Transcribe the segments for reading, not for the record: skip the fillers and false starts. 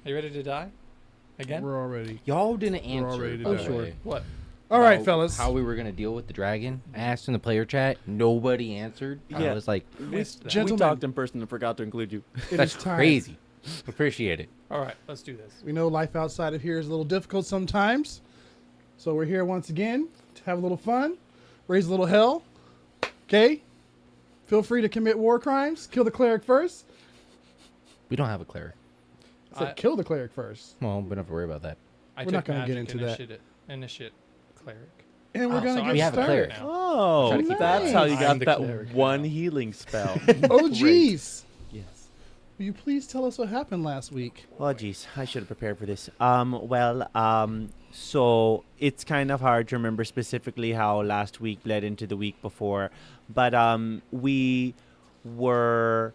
Are you ready to die? Again? We're already. Y'all didn't answer. already by the done. way, What? All right, how- fellas. How we were gonna deal with the dragon? I asked in the player chat. Nobody answered. I Yeah. was like, Missed that. Gentlemen. We talked in person and forgot to include you. It "That's is time. crazy." Appreciate it. All right, let's do this. We know life outside of here is a little difficult sometimes. So we're here once again to have a little fun, raise a little hell. Okay? Feel free to commit war crimes. Kill the cleric first. We don't have a cleric. I said I- kill the cleric first. Well, we don't have to worry about that. I We're took not gonna get magic into that. Initiate cleric. And we're Oh, going so to I'm get We have a started. cleric. now. Oh, Try to keep it that's nice. how you I'm got the that cleric one now. healing spell. Oh, jeez. Yes. Will you please tell us what happened last week? Oh, geez, I should have prepared for this. So it's kind of hard to remember specifically how last week bled into the week before, but we were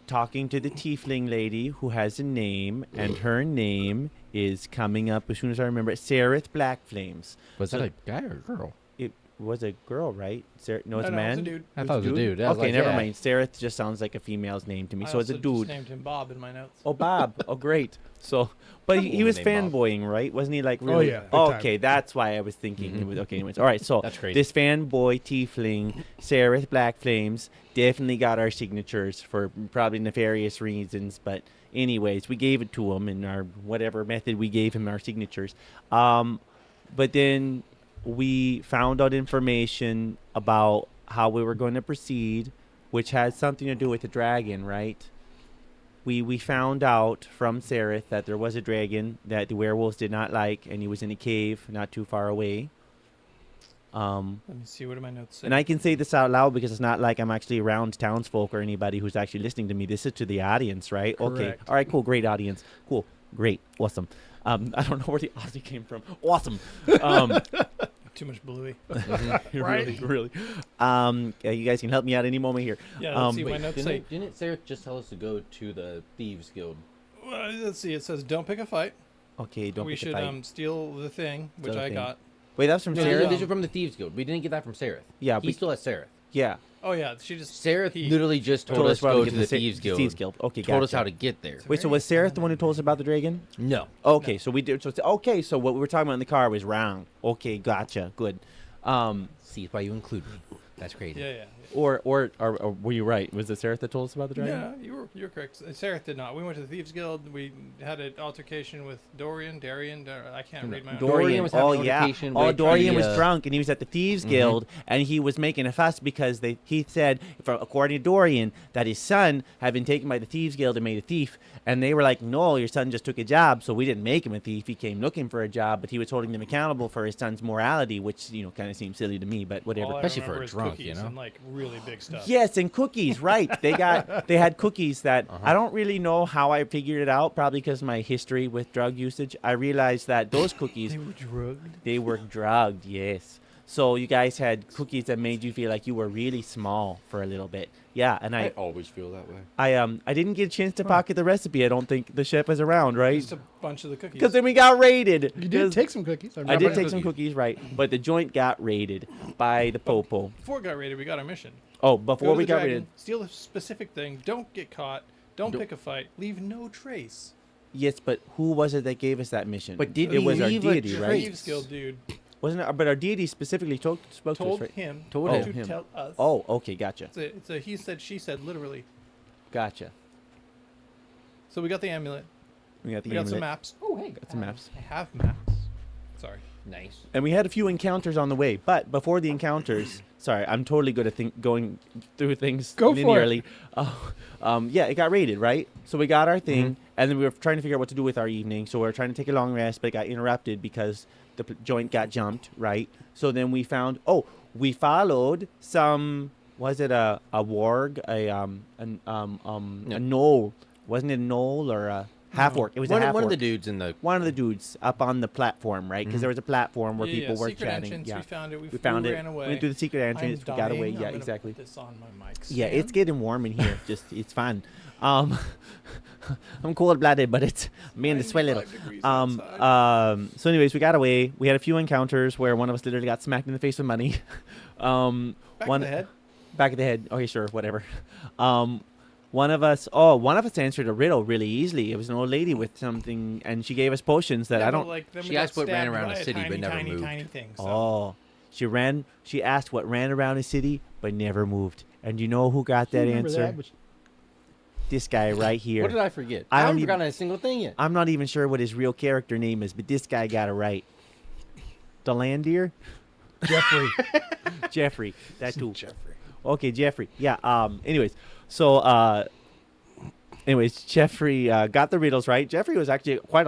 talking to the tiefling lady who has a name, and her name is coming up as soon as I remember it. Sareth Blackflames. Was So- that a guy or a girl? It was a girl, right? No, it's a No, man. it's a dude. I thought it was a dude. I was Okay, like, never yeah. mind. Sareth just sounds like a female's name to me, so it's a I also dude. just named him Bob in my notes. Oh, Bob. Oh, great. So, but Some he was woman named Bob. fanboying, right? Wasn't he like really? yeah, big Oh, time. okay, that's why I was thinking. Mhm. It was, okay, anyways. All right, so That's crazy. this fanboy tiefling, Sareth Blackflames, definitely got our signatures for probably nefarious reasons. But anyways, we gave it to him in our whatever method we gave him our signatures. But then we found out information about how we were going to proceed, which has something to do with the dragon, right? We found out from Sareth that there was a dragon that the werewolves did not like, and he was in a cave not too far away. Let me see. What do my notes say? And I can say this out loud because it's not like I'm actually around townsfolk or anybody who's actually listening to me. This is to the audience, right? Okay. Correct. All right, cool. Great audience. Cool. Great. Awesome. I don't know where the Aussie came from. Awesome. Too much bluey. Really, really. Yeah, you guys can help me out any moment here. Yeah, let's see. My Wait, notes say. didn't Sarah just tell us to go to the Thieves Guild? Well, let's see. It says don't pick a fight. Okay, don't we pick a should fight. steal the thing, which the I thing. got. Wait, that's from No, Sarah? this is from the Thieves Guild. We didn't get that from Sarah. Yeah, He still has Sarah. yeah. Oh yeah, she just. Sarah he- literally just told us to how go get to the Sa- Thieves Guild. Thieves Guild. Okay, Told us gotcha. how to get there. Wait, so was Sarah the one who told us about the dragon? No. Okay, so we did. So okay, so what we were talking about in the car was wrong. Okay, gotcha. Good. See why you include me. That's crazy. Yeah. Or were you right? Was it Sarah that told us about the dragon? Yeah, you're correct. Sarah did not. We went to the Thieves Guild. We had an altercation with Darian. I can't read my own. Dorian was having an altercation with Dorian the, was drunk and he was at the Thieves Guild and he was making a fuss because he said, according to Dorian, that his son had been taken by the Thieves Guild and made a thief. And they were like, no, your son just took a job, so we didn't make him a thief. He came looking for a job, but he was holding them accountable for his son's morality, which, kind of seems silly to me, but whatever. All I Especially for remember a is drunk, cookies you know? and like really big stuff. Yes, and cookies, right. They had cookies that I don't really know how I figured it out, probably because of my history with drug usage. I realized that those cookies, They were drugged. they were drugged, yes. So you guys had cookies that made you feel like you were really small for a little bit. Yeah, and I I always feel that way. I didn't get a chance to pocket the recipe. I don't think the chef is around, right? Just a bunch of the cookies. Because then we got raided. You did take some cookies. I remember. did take some cookies, right? But the joint got raided by the popo. Before it got raided, we got our mission. Oh, Go before to we the got dragon, raided. steal a specific thing. Don't get caught. Don't pick a fight. Leave no trace. Yes, but who was it that gave us that mission? But did it we was our leave a deity, trace? right? Thieves Guild dude Wasn't it? But our deity specifically spoke to us, told right? him Told to him. tell us. Oh, okay, gotcha, It's a he said, she said, literally. gotcha. So we got the amulet. We got the We got some amulet. maps. Oh, hey. Got some maps. I have maps. Sorry. Nice. And we had a few encounters on the way. But before the encounters, sorry, I'm totally good at going through things Go for it. linearly. Yeah, it got raided, right? So we got our thing, and then we were trying to figure out what to do with our evening. So we were trying to take a long rest, but it got interrupted because the joint got jumped, right? So then we followed some. Was it a warg, a knoll? Wasn't it a knoll or a half orc? It was a half One of orc. the dudes in the. One of the dudes up on the platform, right? Because there was a platform where people were secret chatting. entrance, Yeah, we found it. we found it. Ran away. Went through the secret entrance. I'm We got away. dying. Yeah, I'm gonna exactly. Put this on my mic Yeah, it's stand. getting warm in here. It's fun. I'm cold-blooded, but it's me and the sweat little. 95 degrees outside. So anyways, we got away. We had a few encounters where one of us literally got smacked in the face with money. Back one in the head. back of the head. Okay, sure, whatever. one of us answered a riddle really easily. It was an old lady with something, and she gave us potions that I don't. Like, then She we got asked what ran stabbed around by the a city, tiny, but never tiny, moved. Tiny thing. So. Oh, she asked what ran around the city but never moved. And you know who got that Remember answer? that, but This guy right here. What did I forget? I I don't haven't even- forgotten a single thing yet. I'm not even sure what his real character name is, but this guy got it right. Delandier? Jeffrey. Jeffrey. That too. Jeffrey. Okay, Jeffrey. Yeah. Anyways, Jeffrey got the riddles right. Jeffrey was actually quite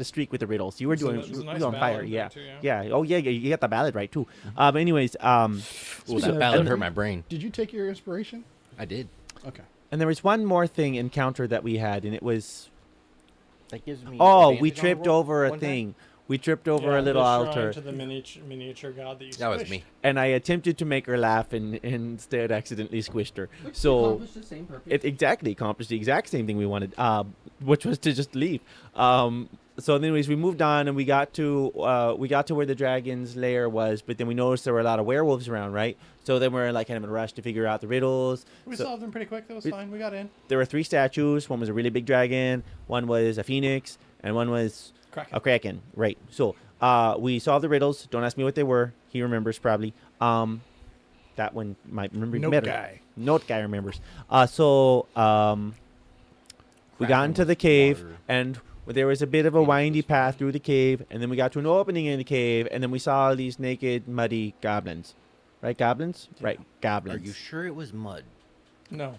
a streak with the riddles. You were It was a- doing it was a you nice were on fire. ballad Yeah. too, yeah. Yeah. Oh yeah. You got the ballad right too. Anyways, Ooh, Speaking that of ballad Jeffrey, hurt my brain. Did you take your inspiration? I did. Okay. and there was one more thing encounter that we had, and it was That gives me. we advantage on tripped the roll over a one time? thing. We tripped over Yeah, a little the shrine altar. to the miniature god that you That was squished. me. And I attempted to make her laugh and instead accidentally squished her. So the same purpose. it exactly accomplished the exact same thing we wanted, which was to just leave. So anyways, we moved on and we got to where the dragon's lair was, but then we noticed there were a lot of werewolves around, right? So then we're like kind of in a rush to figure out the riddles. We So solved them pretty quick. That was we- fine. We got in. there were 3 statues. One was a really big dragon, one was a phoenix, and one was Kraken. a kraken. Right. So we solved the riddles. Don't ask me what they were. He remembers probably. That one might remember Note better. guy. Note guy remembers. We got Kraken into was the cave, water. and there was a bit of a Phoenix windy was path fire. through the cave, and then we got to an opening in the cave, and then we saw these naked, muddy goblins. Right, goblins? Yeah. Right, Are goblins. you sure it was mud? No.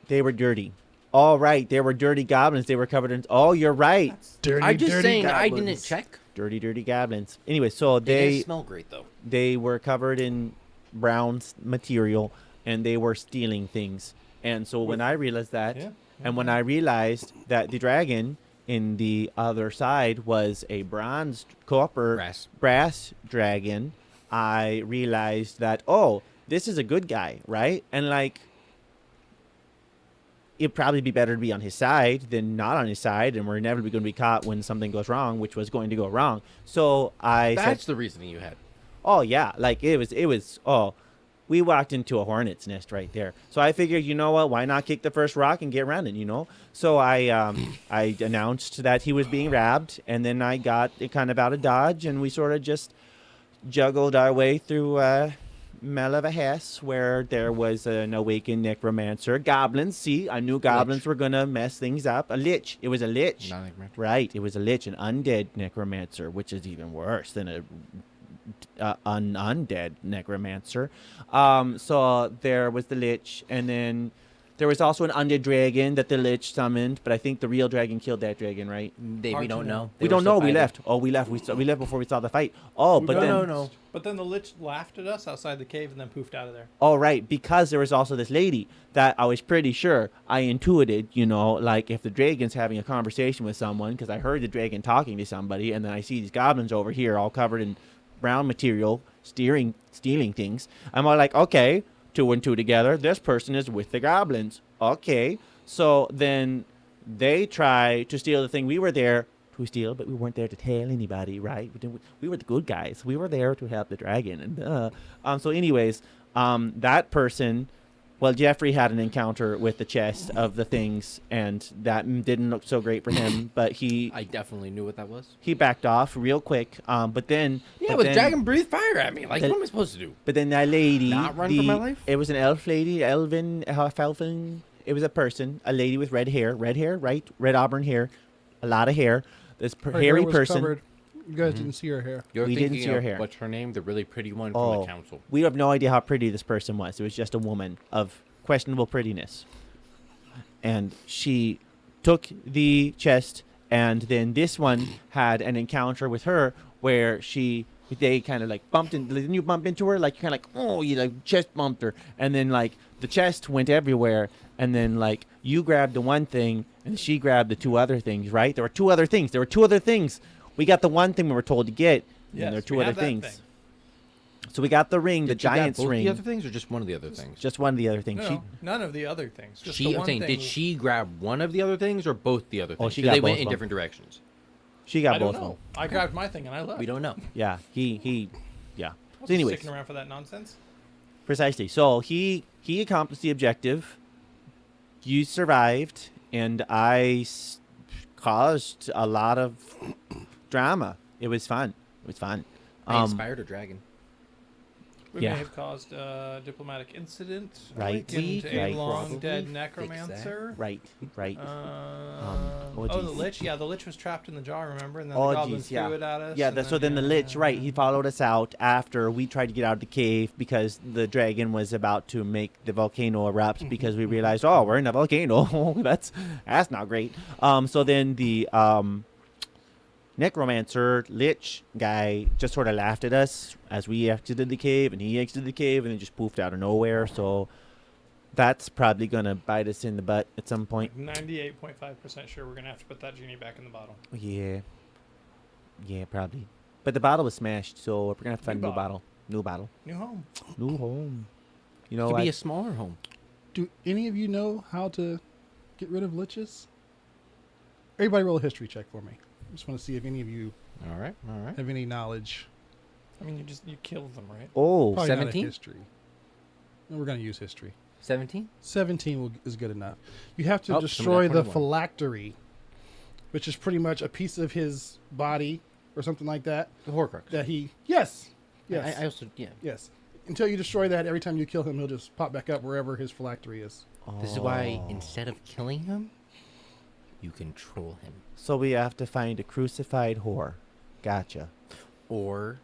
They were dirty. All right, they were dirty goblins. They were covered in. Oh, you're right. Dirty, I'm just dirty saying I goblins. didn't check. Dirty, dirty goblins. Anyway, so They they didn't smell great though. they were covered in brown material, and they were stealing things. And so when I realized that, Yeah. and when I realized that the dragon in the other side was a bronze, copper, brass dragon, I realized that, oh, this is a good guy, right? And like, it'd probably be better to be on his side than not on his side, and we're inevitably going to be caught when something goes wrong, which was going to go wrong. So I said, That's the reasoning you had. oh yeah, like it was we walked into a hornet's nest right there. So I figured, you know what, why not kick the first rock and get around it, you know? So I announced that he was being rabbed, and then I got it kind of out of dodge, and we sort of just juggled our way through Malavahess, where there was an awakened necromancer. Goblins, see, I knew goblins were gonna mess things up. A lich. It was a lich. Not like Metro. Right, it was a lich, an undead necromancer, which is even worse than an undead necromancer. So there was the lich, and then there was also an undead dragon that the lich summoned, but I think the real dragon killed that dragon, right? We Hard to don't know. know. We don't know. We left. Oh, we left. We left before we saw the fight. Oh, but then no. But then the lich laughed at us outside the cave and then poofed out of there. oh, right, because there was also this lady that I was pretty sure I intuited, you know, like if the dragon's having a conversation with someone, because I heard the dragon talking to somebody, and then I see these goblins over here all covered in brown material, stealing things. I'm all like, okay, 2 and 2 together. This person is with the goblins. Okay, so then they try to steal the thing we were there to steal, but we weren't there to tell anybody, right? We were the good guys. We were there to help the dragon. And so anyways, that person, well, Jeffrey had an encounter with the chest of the things, and that didn't look so great for him, but I definitely knew what that was. he backed off real quick. But then Dragon breathed fire at me. Like, The- what am I supposed to do? But then that lady, Not run for my life? It was an elf lady, half elfin. It was a person, a lady with red hair, right? Red auburn hair, a lot of hair. This Her hair hairy was person. covered. You guys didn't see her hair. You're We didn't thinking see her of hair. what's her name? The really pretty one from Oh, the council. we have no idea how pretty this person was. It was just a woman of questionable prettiness. And she took the chest, and then this one had an encounter with her where they kind of like bumped in. Didn't you bump into her? Like, you kind of like, oh, you like chest bumped her. And then like the chest went everywhere. And then like you grabbed the one thing and she grabbed the 2 other things, right? There were 2 other things. We got the one thing we were told to get. And Yes, there are 2 we other have that things. thing. So we got the ring, the Did you grab giant's both ring. the other things, or just one of the other things? Just one of the other things. No, none of the other things. Just the I'm one saying, thing. did she grab one of the other things or both the other things? Oh, she 'Cause got they both went of in them. different directions. She got I don't both of know. them. I grabbed my thing and I left. We don't know. Yeah, he yeah. Wasn't So anyways, sticking around for that nonsense. precisely. So he accomplished the objective. You survived, and caused a lot of drama. It was fun. It was fun. I inspired a dragon. We Yeah. may have caused a diplomatic incident. Right. Awakened a Right. long dead Probably necromancer. Right. Right. Oh, the geez. lich. Yeah, the lich was trapped in the jar. Remember, and then Oh, the goblins geez, yeah. threw it at us. Yeah, and so then the lich, right, he yeah. followed us out after we tried to get out of the cave because the dragon was about to make the volcano erupt because we realized, oh, we're in a volcano. that's not great. So then the necromancer lich guy just sort of laughed at us as we exited the cave, and he exited the cave, and then just poofed out of nowhere. So that's probably gonna bite us in the butt at some point. 98.5% sure we're gonna have to put that genie back in the bottle. Yeah, probably. But the bottle was smashed, so we're gonna have to find a new bottle. New bottle. New home. New home. You know, Could be a smaller home. Do any of you know how to get rid of liches? Everybody roll a history check for me. I just want to see if any of you All right. have any knowledge. I mean, you killed them, right? Oh, Probably not a 17? history. No, we're going to use history. 17? 17 is good enough. You have to Oh, destroy someone the got 21. phylactery, which is pretty much a piece of his body or something like that. The Horcrux. That he, yes, yes, I also, yeah. yes. Until you destroy that, every time you kill him, he'll just pop back up wherever his phylactery is. This is why instead of killing him, you control him. So we have to find a crucified whore. Gotcha. Or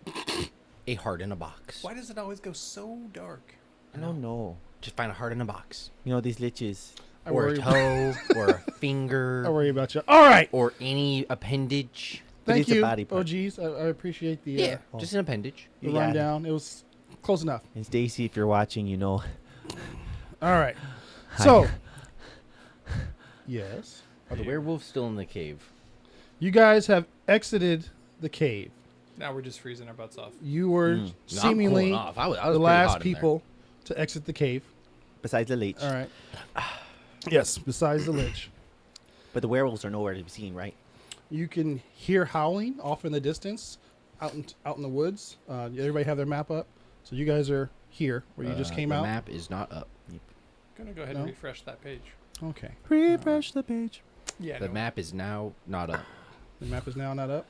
a heart in a box. Why does it always go so dark? I don't know. Just find a heart in a box. You know, these liches. I Or a worry, toe, or a finger, I worry about you. All right. or any appendage. But Thank it's a you. body part. Oh, geez. I appreciate the, Yeah, just an appendage. the You got it. rundown. It was close enough. And Stacy, if you're watching, you know. All right. Hi. So, yes. Are the werewolves still in the cave? You guys have exited the cave. Now we're just freezing our butts off. You were No, I'm seemingly cooling off. I was the pretty last hot in there. people to exit the cave. Besides the lich. All right. Yes, besides the lich. But the werewolves are nowhere to be seen, right? You can hear howling off in the distance, out in the woods. Everybody have their map up. So you guys are here where you just came the out. map is not up. Gonna go ahead No? and refresh that page. Okay. Refresh the page. Yeah. The map is now not up. The map is now not up.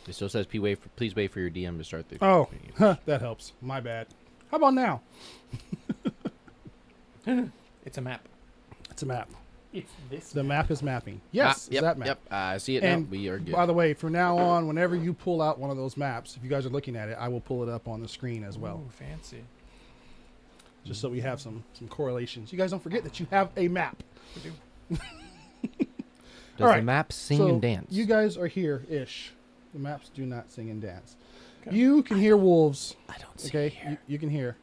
It still says, please wait for your DM to start the Oh, game." huh, that helps. My bad. How about now? It's a map. It's a map. It's this. The map is mapping. Yes, yep, it's that map. Yep, I see it And now. We are good. by the way, from now on, whenever you pull out one of those maps, if you guys are looking at it, I will pull it up on the screen as well, Ooh, fancy. just so we have some correlations. You guys don't forget that you have a map. We do. Does all right, the map sing so and dance? You guys are here-ish. The maps do not sing and dance. Okay. You can hear wolves. I don't see Okay, here. you can hear.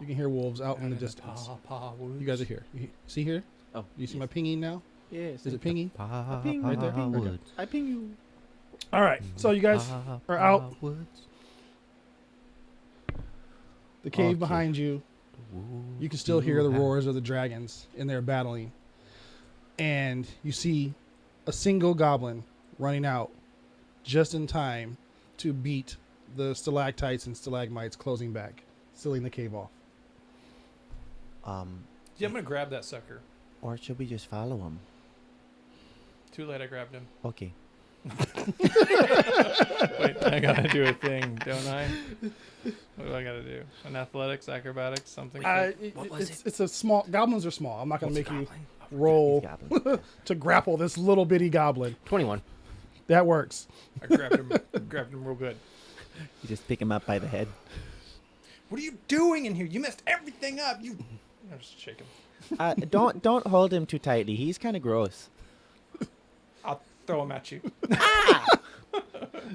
You can hear wolves out in the Down distance. Paw woods. You guys are here. See here? Oh, You see my pinging now? Yes. Is it pinging? ping right there? Okay. Woods. I ping you. All right. So you guys are out. Woods. The cave Okay. behind you. You can still hear the roars of the dragons in there battling. And you see a single goblin running out just in time to beat the stalactites and stalagmites closing back, sealing the cave off. Yeah, I'm gonna grab that sucker. Or should we just follow him? Too late. I grabbed him. Okay. Wait, I gotta do a thing, don't I? What do I gotta do? An athletics, acrobatics, something. What was It's a small. Goblins are small. I'm not going to What's make a you goblin? roll Goblin. to grapple this little bitty goblin. 21. That works. I grabbed him real good. You just pick him up by the head. What are you doing in here? You messed everything up. You. I'll just shake him. Don't hold him too tightly. He's kind of gross. I'll throw him at you.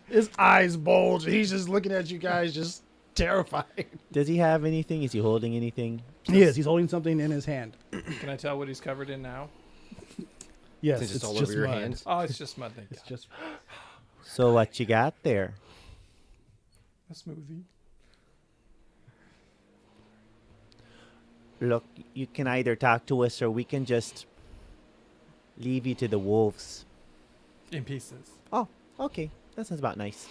His eyes bulge. He's just looking at you guys, just terrified. Does he have anything? Is he holding anything? He is. He's holding something in his hand. Can I tell what he's covered in now? Yes, Since it's all just over your mud. hands. Oh, it's just mud. Thank It's God. just So what you got there? A smoothie. Look, you can either talk to us or we can just leave you to the wolves. In pieces. Oh, okay. That sounds about nice.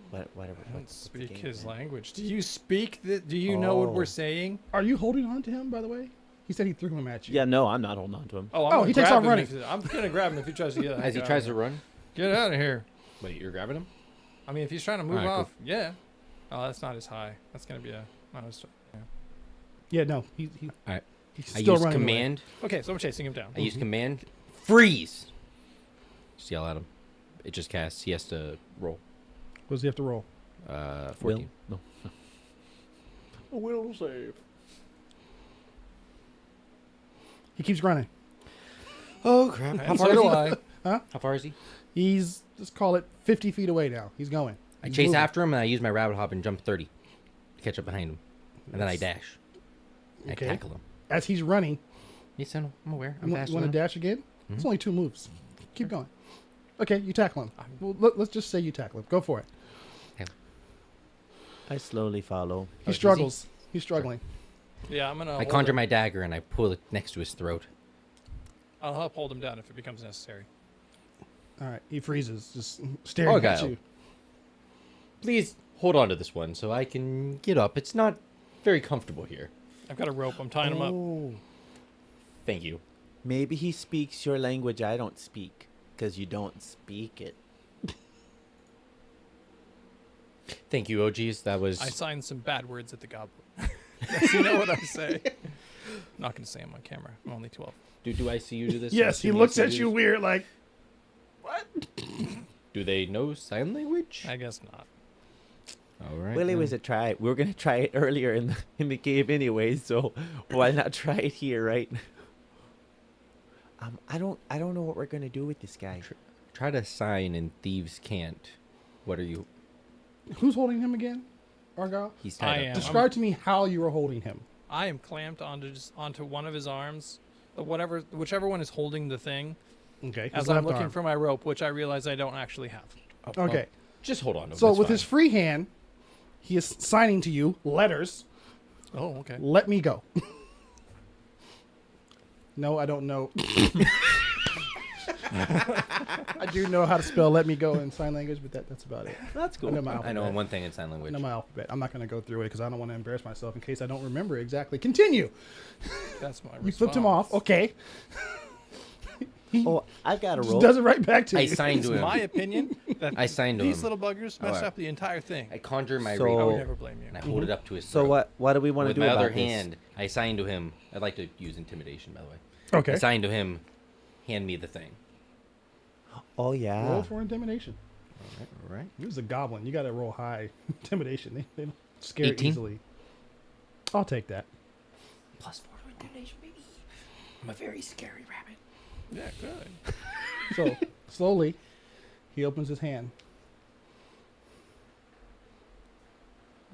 Whatever. I don't what's the speak game his plan? language. Do you speak? Do you know what Oh. we're saying? Are you holding on to him, by the way? He said he threw him at you. Yeah, no, I'm not holding on to him. Oh, Oh, he takes off running. I'm gonna grab him if he tries to get out. As he tries to run. Get out of here. Wait, you're grabbing him? I mean, if he's trying to move Alright, cool. off, yeah. Oh, that's not as high. That's gonna be a. Yeah. Yeah, no. He Alright. he's I still use running away. command. Okay, so I'm chasing him down. I use command. Freeze. Just yell at him. It just casts. He has to roll. What does he have to roll? 14. No. A will save. He keeps running. Oh crap! And so do I. How far is he? He's, let's call it 50 feet away now. He's going. I He's chase moving. after him and I use my rabbit hop and jump 30 to catch up behind him, and then I dash. And Okay. I tackle him. As he's running, Yes, I know. I'm aware. I'm you fast want to enough. dash again? It's Mhm. only 2 moves. Keep going. Okay, you tackle him. Well, let's just say you tackle him. Go for it. I slowly follow. He is he? struggles. He's struggling. Yeah, I'm gonna. I hold conjure him. my dagger and I pull it next to his throat. I'll help hold him down if it becomes necessary. All right, he freezes, just staring at Argyle. you. Please hold on to this one so I can get up. It's not very comfortable here. I've got a rope. I'm tying him up. Oh. Thank you. Maybe he speaks your language I don't speak, because you don't speak it. Thank you, OGs. That was. I signed some bad words at the goblin. Yes, you know what I say. I'm not gonna say them on camera. I'm only 12. Do I see you do this? Yes, he Assuming I looks see at you this? weird, like, Do they know sign language? I guess not. All right. Well, it then. was a try. We were gonna try it earlier in the cave anyway, so why not try it here, right? I don't know what we're gonna do with this guy. Try to sign and thieves can't. What are you? who's holding him again? Argyle? He's I tied am. up. Describe to me how you were holding him. I am clamped onto one of his arms, whichever one is holding the thing. Okay. As I'm looking for my rope, which I realize I don't actually have. Okay. Just hold on to him. So it's with fine. his free hand, he is signing to you letters. Oh, okay. Let me go. No, I don't know. I do know how to spell "let me go" in sign language, but that's about it. That's I cool. know my I alphabet. know one thing in sign language. I know my alphabet. I'm not going to go through it because I don't want to embarrass myself in case I don't remember exactly. Continue. That's my response. You flipped him off. Okay. He Oh, I've got a just rope. does it right back to I you. signed It's to him. my opinion that I signed to these him. little buggers messed Alright. up the entire thing. I conjure my So- I would rapier never blame you. and I hold it up to his So throat. what do we want to With do my about other this? hand, I sign to him. I'd like to use intimidation, by the way. Okay. I sign to him. Hand me the thing. Oh yeah. Roll for intimidation. All right. He was a goblin. You got to roll high intimidation. They don't scare 18? easily. I'll take that. +4 to intimidation, baby. I'm a very scary rabbit. Yeah, good. So slowly, he opens his hand.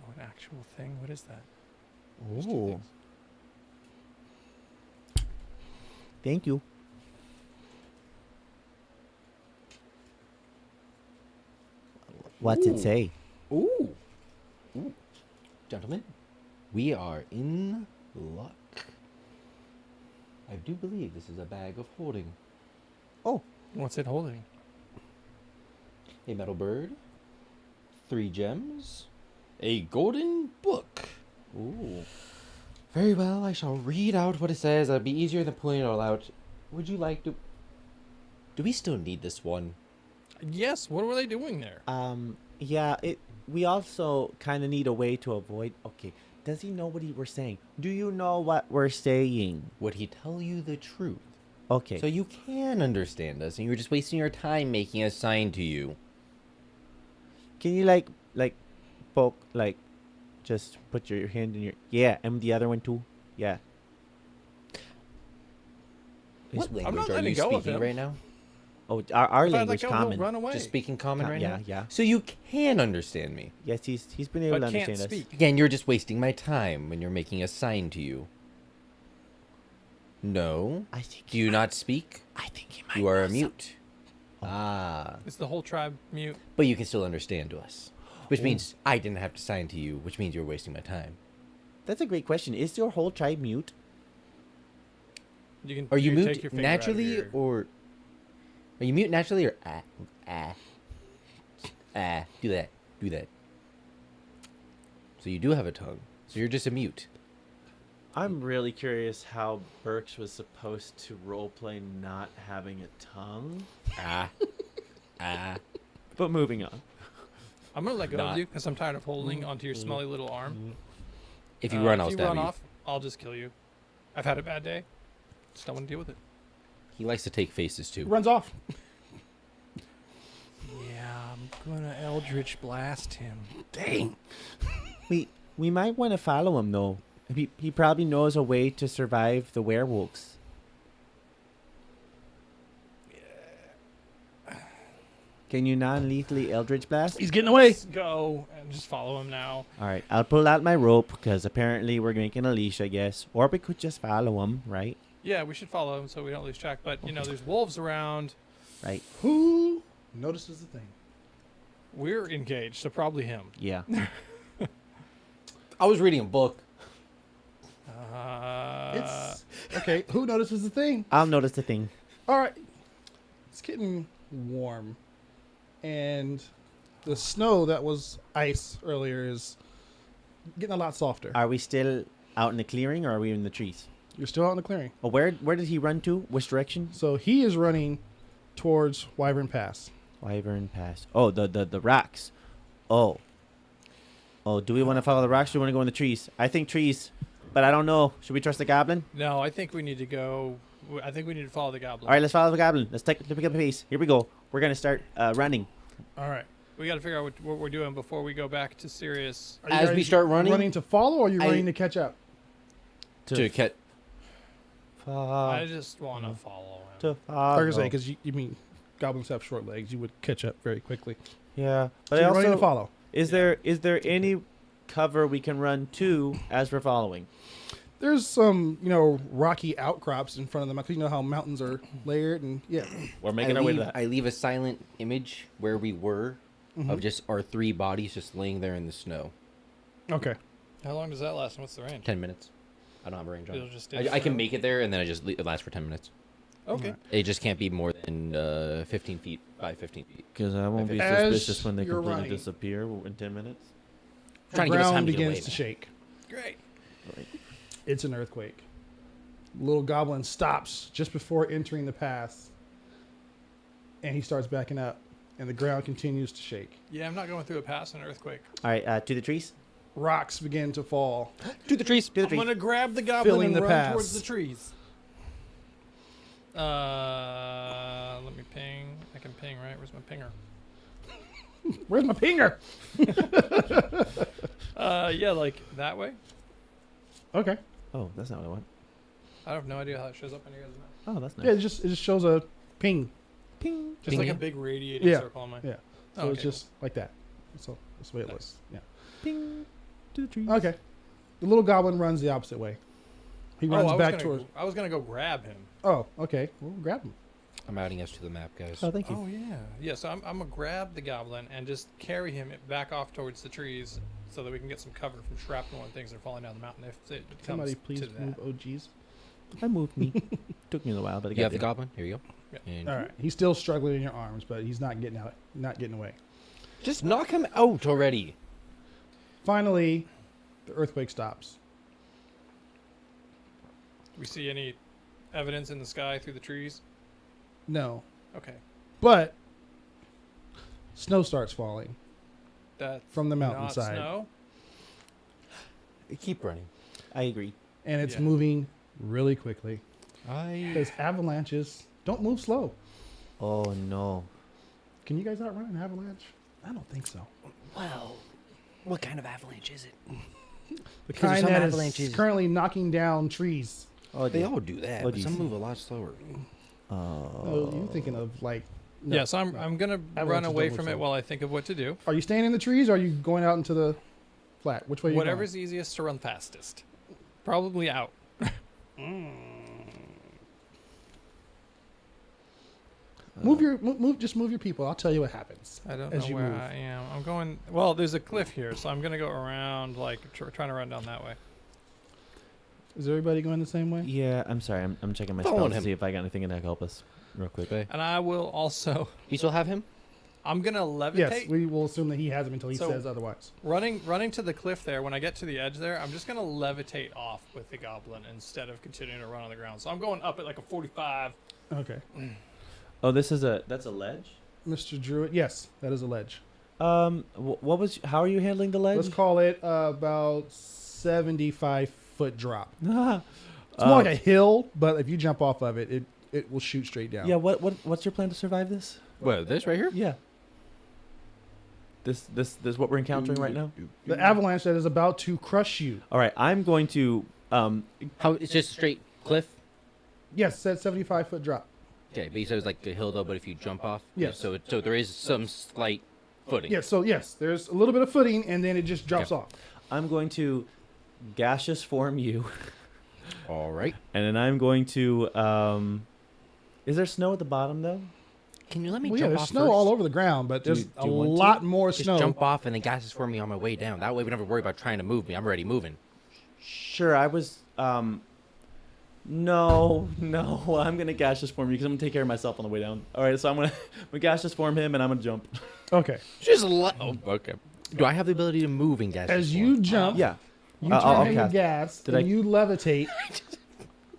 Oh, an actual thing? What is that? Ooh. Thank you. What's Ooh. it say? Ooh. Gentlemen, we are in luck. I do believe this is a bag of holding. Oh, What's it holding? A metal bird, 3 gems, a golden book. ooh. Very well, I shall read out what it says. It'll be easier than pulling it all out. Would you like to... Do we still need this one? Yes. What were they doing there? Yeah. We also kind of need a way to avoid. Okay. Does he know what we're saying? Do you know what we're saying? Would he tell you the truth? Okay. So you can understand us, and you're just wasting your time making a sign to you. Can you like poke just put your hand in your and the other one too? Yeah. What I'm language not are letting you go of speaking him. right now? Oh, our If I let language go, he'll common. run away. Just speaking common right now? Yeah. So you can understand me. Yes, he's been able but to can't understand us. speak. Again, you're just wasting my time when you're making a sign to you. No? I think Do you not speak? I think he might. You are know a mute. Ah. Is the whole tribe mute? But you can still understand to us. Which means I didn't have to sign to you, which means you're wasting my time. That's a great question. Is your whole tribe mute? You can. Are you take mute your finger out of naturally your- or... Are you mute naturally or do that. So you do have a tongue. So you're just a mute. I'm really curious how Burks was supposed to roleplay not having a tongue. But moving on. I'm gonna let go of Not- you because I'm tired of holding onto your smelly little arm. If you run, I'll if you stab run you. off, I'll just kill you. I've had a bad day. Just don't want to deal with it. He likes to take faces too. Runs off. Yeah, I'm gonna Eldritch Blast him. Dang. We might want to follow him though. He probably knows a way to survive the werewolves. Can you non-lethally Eldritch Blast? He's getting away. Let's go and just follow him now. All right, I'll pull out my rope because apparently we're making a leash, I guess. Or we could just follow him, right? Yeah, we should follow him so we don't lose track. But there's wolves around. Right. Who notices the thing? We're engaged, so probably him. Yeah. I was reading a book. It's okay. Who notices the thing? I'll notice the thing. All right. It's getting warm, and the snow that was ice earlier is getting a lot softer. Are we still out in the clearing or are we in the trees? You're still out in the clearing. Oh, where did he run to? Which direction? So he is running towards Wyvern Pass. Wyvern Pass. Oh, the rocks. Oh, do we want to follow the rocks or do we want to go in the trees? I think trees, but I don't know. Should we trust the goblin? No, I think we need to go. I think we need to follow the goblin. All right, let's follow the goblin. Let's pick up a pace. Here we go. We're going to start running. All right. We got to figure out what we're doing before we go back to Sirius. Are you As guys we start running, running to follow, or are you I- running to catch up? to catch. I just want to follow him. To Like follow. I say, because you mean goblins have short legs, you would catch up very quickly. Yeah, So but you're I running to also follow. is there any cover we can run to as we're following? There's some, rocky outcrops in front of them. Because you know how mountains are layered, and yeah. We're making our way to that. I leave a silent image where we were of just our 3 bodies just laying there in the snow. Okay. How long does that last? And what's the range? 10 minutes. I don't have a range on It'll it. just stay I can snow? make it there, and then it lasts for 10 minutes. Okay. Alright. It just can't be more than 15 feet by 15 feet. Because I won't be As suspicious when they you're completely running. disappear in 10 minutes. The Trying to give us time ground to get begins away, to man. shake. Great. Right. It's an earthquake. Little goblin stops just before entering the pass, and he starts backing up, and the ground continues to shake. Yeah, I'm not going through a pass in an earthquake. All right, to the trees. Rocks begin to fall. To the trees. I'm gonna grab the goblin Filling and the run pass. towards the trees. Let me ping. I can ping, right? Where's my pinger? Where's my pinger? Yeah, like that way. Okay. Oh, that's not what I want. I have no idea how it shows up on your guys' map. Oh, that's nice. Yeah, it just shows a ping. Ping. Just like a Ping. big radiating Yeah. circle on mine. Yeah. So Oh, it's okay, just like that. So that's the way it Nice. looks. Yeah. Ping. To the trees. Okay. The little goblin runs the opposite way. He runs back towards. I was gonna go grab him. Oh, okay. We'll grab him. I'm adding us to the map, guys. Oh, thank you. Oh yeah, yeah. So I'm gonna grab the goblin and just carry him back off towards the trees so that we can get some cover from shrapnel and things that are falling down the mountain. If it comes Somebody please to that. move OGs. I moved me. Took me a little while, but I You got have the there. goblin? Here you go. Yeah. And All right. He's still struggling in your arms, but he's not getting out. Not getting away. just knock him out already. Finally, the earthquake stops. Do we see any evidence in the sky through the trees? No, Okay, but snow starts falling that's from the not mountainside, snow. Keep running. I agree. and it's Yeah. moving really quickly. I Because avalanches don't move slow. Oh no. Can you guys outrun an avalanche? I don't think so. Well, what kind of avalanche is it? The Because kind some that is avalanches- currently knocking down trees. Oh, They dear. all do that, What but do you some see? move a lot slower. Oh, you're thinking of like. no, Yeah, so I'm gonna run Avalanches away don't from move it slow. while I think of what to do. Are you staying in the trees? Or are you going out into the flat? Which way? Are you Whatever's easiest to run fastest. Probably out. Move. Just move your people. I'll tell you what happens. I don't As know you where move. I am. I'm going. Well, there's a cliff here, so I'm gonna go around, like trying to run down that way. Is everybody going the same way? Yeah, I'm sorry. I'm checking my Following spells to him. see if I got anything that can help us real quick. Okay. And I will also. You still have him? I'm gonna levitate. Yes, we will assume that he has him until he So- says otherwise. Running to the cliff there. When I get to the edge there, I'm just gonna levitate off with the goblin instead of continuing to run on the ground. So I'm going up at like a 45. Okay. Oh, that's a ledge. Mr. Druid, yes, that is a ledge. What was? How are you handling the ledge? Let's call it about 75-foot drop. Ah. It's more like a hill, but if you jump off of it, it will shoot straight down. Yeah. What's your plan to survive this? What, this right here? Yeah. This what we're encountering right now. The avalanche that is about to crush you. All right. I'm going to How, it's just a straight cliff? Yes, said 75-foot drop. Okay, but you said it's like a hill though, but if you jump off? Yes. So there is some slight footing. Yes, so yes, there's a little bit of footing, and then it just drops Okay. off. I'm going to gaseous form you, All right. and then I'm going to. Is there snow at the bottom though? Can you let me Well, yeah, jump there's off snow first? all over the ground, but Do there's you a want to? lot more Just snow. jump off and then gases for me on my way down. That way we don't have to worry about trying to move me. I'm already moving. Sure. I was. No, I'm gonna gaseous form you because I'm gonna take care of myself on the way down. All right, so I'm gonna gaseous form him and I'm gonna jump. Okay. Just oh, okay. Do I have the ability to move in gas? As you jump, Yeah. you I'll turn on your cast. gas, Did and I- you levitate.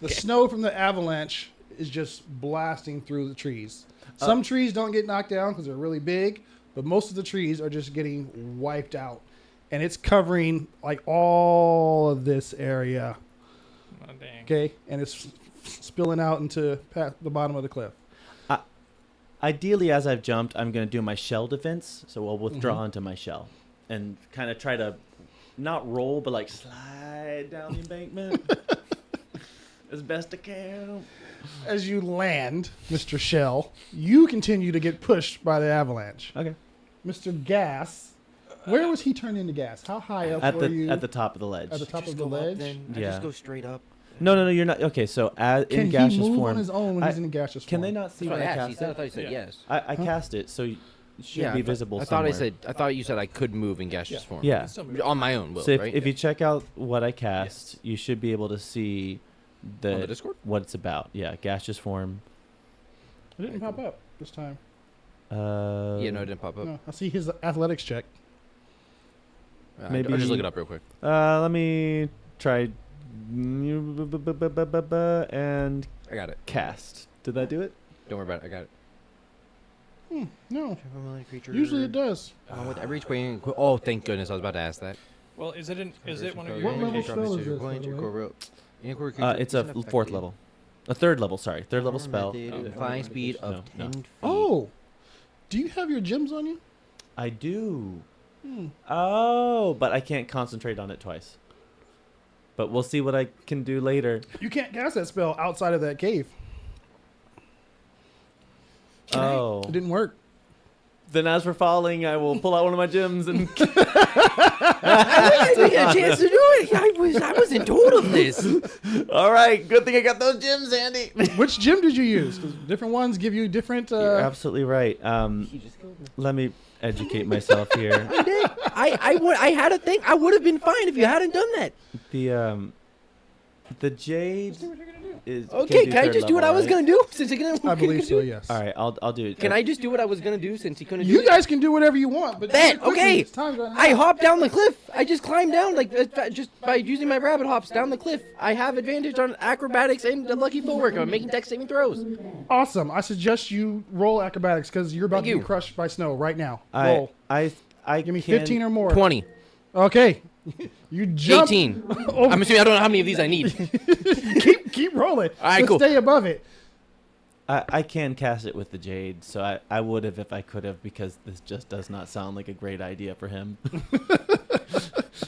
The snow from the avalanche is just blasting through the trees. Some trees don't get knocked down because they're really big, but most of the trees are just getting wiped out. And it's covering like all of this area. Oh, dang. Okay, and it's spilling out into the bottom of the cliff. Ideally, as I've jumped, I'm going to do my shell defense. So I'll withdraw Mhm. into my shell and kind of try to not roll, but like slide down the embankment as best I can. As you land, Mr. Shell, you continue to get pushed by the avalanche. Okay. Mr. Gas, where was he turned into gas? How high up At were you? the top of the ledge. At the top of the ledge? I Yeah. just go straight up. No, you're not. Okay, so in Can he gaseous move form, on his own when I- he's in gaseous form? can they not see That's what when I I asked. cast I thought you it? said Yeah. yes. I cast it, so it should be visible I somewhere. thought you said I could move in gaseous form. Yeah. It's still moving. On my own will, So right? if you check out what I cast, you should be able to see On the Discord? what it's about. Yeah, gaseous form. It didn't pop up this time. Yeah, no, it didn't pop up. No, I see his athletics check. Maybe- I'll just look it up real quick. Let me try and I got it. cast. Did that do it? Don't worry about it. I got it. No, Creature. usually it does. With every swing. Oh, thank goodness! I was about to ask that. Well, is it one of your? What level invocations? spell is this, by the way? It's a fourth level. A third level, sorry. Third level spell. Flying speed No, of 10 feet. Oh, do you have your gems on you? I do. Hmm. Oh, but I can't concentrate on it twice. But we'll see what I can do later. You can't cast that spell outside of that cave. Oh. It didn't work. Then as we're falling, I will pull out one of my gems and I didn't get a chance to do it. I wasn't told of this. all right, good thing I got those gems, Andy. Which gem did you use? 'Cause different ones give you different. You're absolutely right. Let me educate myself here. I did. I had a thing. I would have been fine if you hadn't done that. The jade is Okay, do can I third just do what I level, was right? gonna do? Since you're gonna, I believe so. do it? Yes. All right, I'll do it. Can I just do what I was gonna do since he couldn't do You it? guys can do whatever you want, but Bet, do it quickly. okay. It's time right now. I hopped down the cliff. I just climbed down just by using my rabbit hops down the cliff. I have advantage on acrobatics and the lucky footwork. I'm making dex saving throws. Awesome. I suggest you roll acrobatics because you're about Thank to you. be crushed by snow right now. I Roll. Give me can- 15 or more. 20, Okay. You jump. 18. over- I'm assuming I don't know how many of these I need. keep rolling. All right, Let's cool. stay above it. I can cast it with the jade, so I would have if I could have, because this just does not sound like a great idea for him.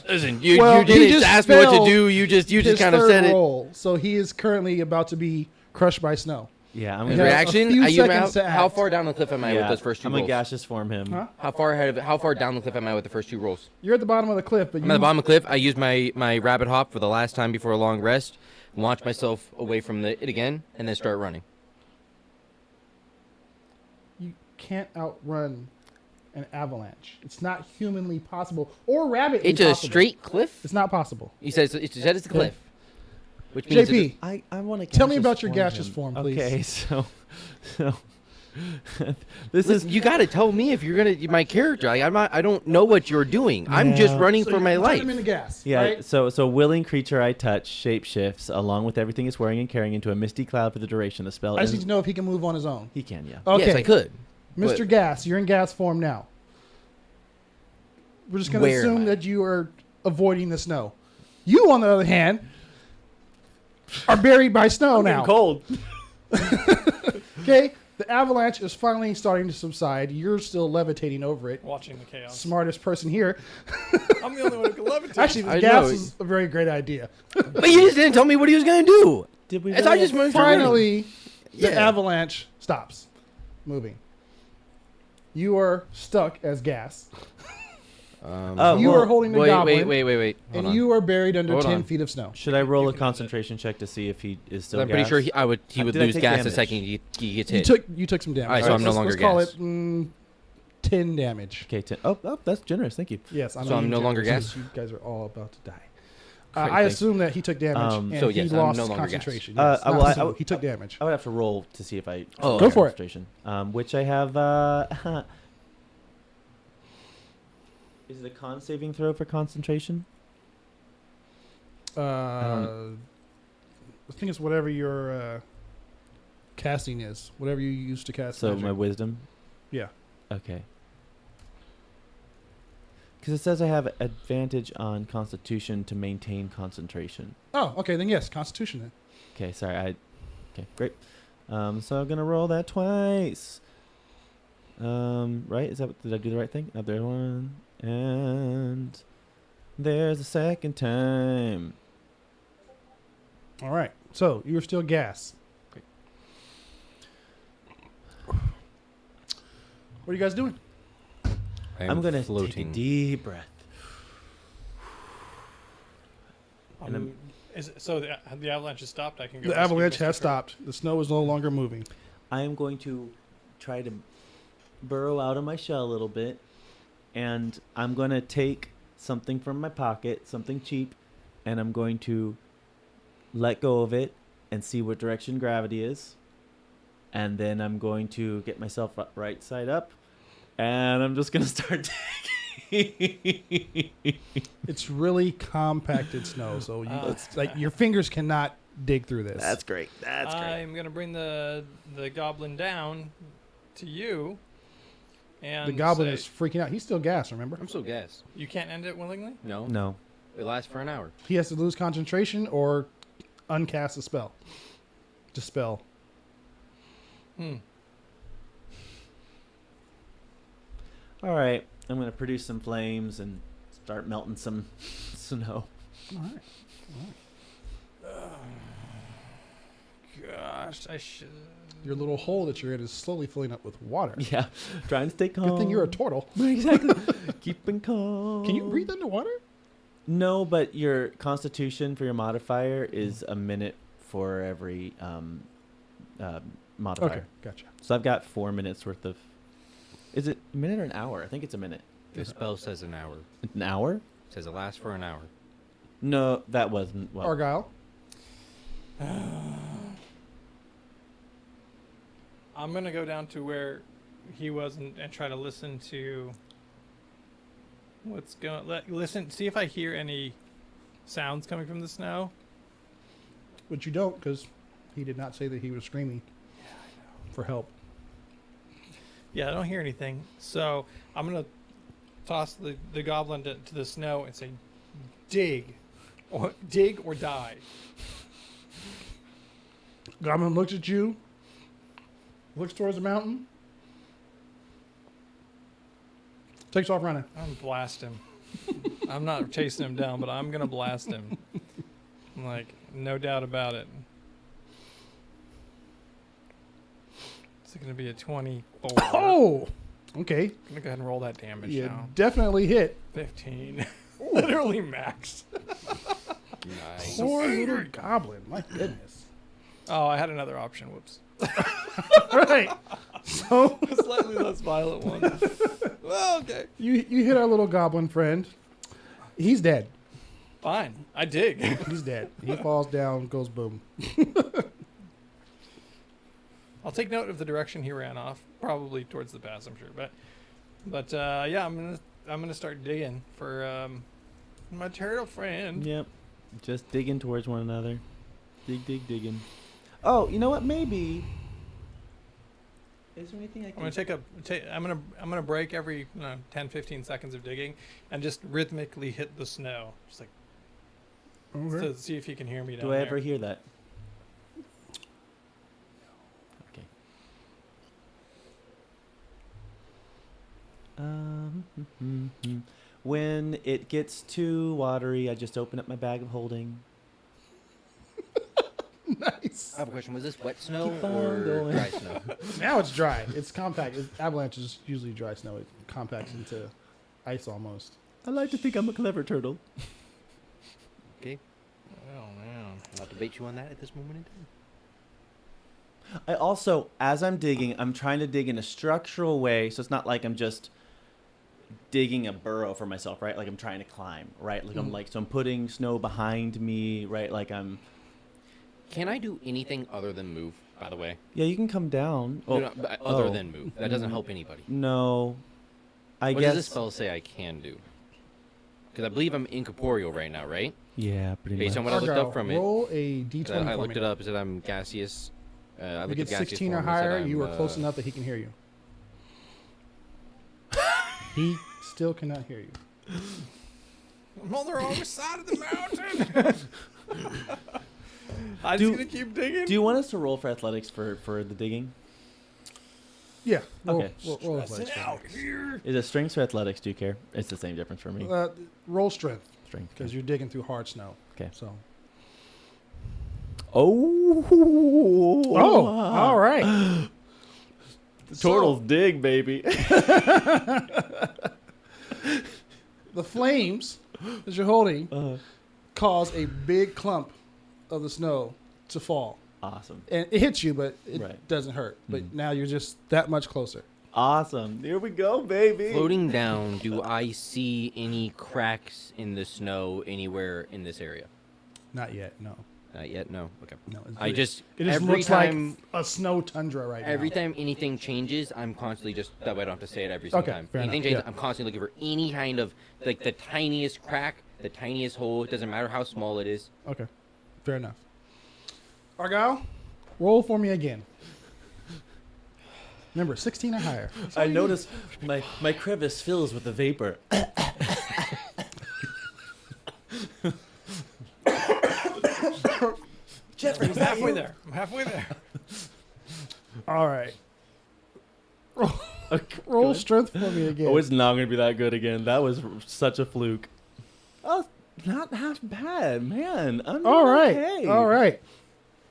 Listen, Well, you he didn't just ask me what to failed do. You just His kind of third said it. roll. So he is currently about to be crushed by snow. Yeah, I'm You gonna. have a Reaction? few I use my, seconds to how act. far down the cliff am I with those first two I'm rolls? gonna gaseous form him. Huh? How far down the cliff am I with the first two rolls? You're at the bottom of the cliff, but I'm at the bottom of the cliff. I use my rabbit hop for the last time before a long rest, launch myself away from it again, and then start running. you can't outrun an avalanche. It's not humanly possible or rabbitly It's a possible. straight cliff? It's not possible. You said it's a cliff. Which means JP, I want to. tell me about your gaseous form, please. Okay, so Listen, you gotta tell me if you're gonna my character. Like, I don't know what you're doing. I'm just Yeah. running So for you my turn life. him into gas. Yeah, Right? so willing creature I touch shapeshifts along with everything it's wearing and carrying into a misty cloud for the duration of the spell. I just need ends- to know if he can move on his own. He can, yeah. Okay. Yes, I could. Mr. But- Gas, you're in gas form now. We're just going to Where am assume I? that you are avoiding the snow. You, on the other hand, are buried by snow now. Cold. Okay? The avalanche is finally starting to subside. You're still levitating over it. Watching the chaos. Smartest person here. I'm the only one who can levitate. Actually, the I gas know. is a very great idea. But you just didn't tell me what he was gonna do. Did we? As I just moved Finally, the Yeah. avalanche stops moving. You are stuck as gas. Oh, You well, are holding the wait, goblin, wait. Hold and on. you are buried under Hold 10 on. feet of snow. Should I roll You a can do that. concentration check to see if he is still? I'm pretty gas? sure he would Did I lose take gas the damage? second he gets hit. You took some damage. All right, so I'm no let's- longer let's call gas. it 10 damage. Okay, 10. Oh, that's generous. Thank you. Yes, So I'm no longer generous gas? since You guys are all about to die. Great, I thanks. assume that he took damage, and So he yes, I'm lost no longer gas. concentration. Uh, Yes, I not will- I assume. will- he took damage. I would have to roll to see if I. Oh, Go okay. for it. Concentration, which I have. Is it a con saving throw for concentration? I think it's whatever your casting is, whatever you use to cast. So magic. my wisdom. Yeah. Okay. Because it says I have advantage on Constitution to maintain concentration. Oh, okay, then yes, Constitution then. Okay, sorry. Okay, great. So I'm gonna roll that twice. Right? Did I do the right thing? Oh, there's one, and there's a second time. All right, so you're still gas. Great. What are you guys doing? I'm gonna take a floating. deep breath. And I'm- So the avalanche has stopped. I can go. The rescue avalanche Mr. has Crow. stopped. The snow is no longer moving. I am going to try to burrow out of my shell a little bit, and I'm going to take something from my pocket, something cheap, and I'm going to let go of it and see what direction gravity is. And then I'm going to get myself right side up, and I'm just going to start digging. It's really compacted snow, so it's like your fingers cannot dig through this. That's great. That's great. I'm gonna bring the goblin down to you, and the goblin say, is freaking out. He's still gas, remember? I'm so gas. You can't end it willingly. No, No. it lasts for an hour. He has to lose concentration or uncast a spell. Dispel. All right. I'm going to produce some flames and start melting some snow. All right. Gosh, I should. Your little hole that you're in is slowly filling up with water. Yeah. Trying to stay calm. Good thing you're a turtle. Exactly. Keeping calm. Can you breathe underwater? No, but your constitution for your modifier is a minute for every modifier. Okay, gotcha. So I've got 4 minutes worth of. Is it a minute or an hour? I think it's a minute. The spell says an hour. An hour? It says it lasts for an hour. No, that wasn't. Well, Argyle. I'm gonna go down to where he was and try to listen to what's going. Listen, see if I hear any sounds coming from the snow. Which you don't, because he did not say that he was screaming for help. Yeah, I don't hear anything. So I'm gonna toss the goblin to the snow and say, dig or die. Goblin looks at you, looks towards the mountain, takes off running. I'm gonna blast him. I'm not chasing him down, but I'm gonna blast him. Like, no doubt about it. It's gonna be a 24. Oh! Okay. I'm gonna go ahead and roll that damage You now. definitely hit. 15. Literally max. Nice. Poor little goblin. My goodness. Oh, I had another option. Whoops. All right. So A slightly less violent one. Well, okay. you hit our little goblin friend. He's dead. Fine. I dig. He's dead. He falls down, goes boom. I'll take note of the direction he ran off, probably towards the pass, I'm sure. But yeah, I'm gonna start digging for my turtle friend. Yep. Just digging towards one another. Digging. Oh, you know what? Maybe. Is there anything I can? I'm gonna break every 10, 15 seconds of digging, and just rhythmically hit the snow, just like to see if you can hear me down Do I there. ever hear that? Okay. When it gets too watery, I just open up my bag of holding. Nice. I have a question. Was this wet snow Keep on or going. dry snow? Now it's dry. It's compact. Avalanche is usually dry snow. It compacts into ice almost. I like to think I'm a clever turtle. Okay. Oh man. I'll debate you on that at this moment in time. I also, as I'm digging, I'm trying to dig in a structural way, so it's not like I'm just digging a burrow for myself, right? Like I'm trying to climb, right? Like I'm putting snow behind me, right? Like I'm. Can I do anything other than move, by the way? Yeah, you can come down. No, no, but other oh. than move. That doesn't help anybody. No. I What guess. does this spell say I can do? Because I believe I'm incorporeal right now, right? Yeah, pretty Based much. on what I looked Argyle, up from it. roll a d20 I for looked me. it up. It said I'm gaseous. I If you looked get up gaseous 16 or form, it said higher, I'm, you are close enough that he can hear you. He still cannot hear you. I'm on the wrong side of the mountain. I'm just gonna keep digging. Do you want us to roll for athletics for the digging? Yeah. Roll, Okay. roll Stressing athletics for out me. here. Is it strength or athletics? Do you care? It's the same difference for me. Roll strength Strength. because you're digging through hard snow. Okay. So. Oh. Oh, all right. Turtles dig, baby. The flames that you're holding cause a big clump of the snow to fall. Awesome. And it hits you, but it Right. doesn't hurt. But now you're just that much closer. Awesome. Here we go, baby. Floating down, do I see any cracks in the snow anywhere in this area? Not yet, no. Not yet. No. Okay. No, I just it just every looks time like a snow tundra right every now. time anything changes, I'm constantly just that way I don't have to say it every single Okay, time. fair Anything enough, changes, yeah. I'm constantly looking for any kind of like the tiniest crack, the tiniest hole. It doesn't matter how small it is. Okay, fair enough. Argyle, roll for me again. Remember, 16 or higher. That's all I you notice my crevice fills with the vapor. Jeffrey, I'm halfway there. I'm halfway there. need. All right. Okay, Roll good. strength for me again. Oh, it's not going to be that good again. That was such a fluke. Oh, not half bad, man. I'm All doing right. okay. All right.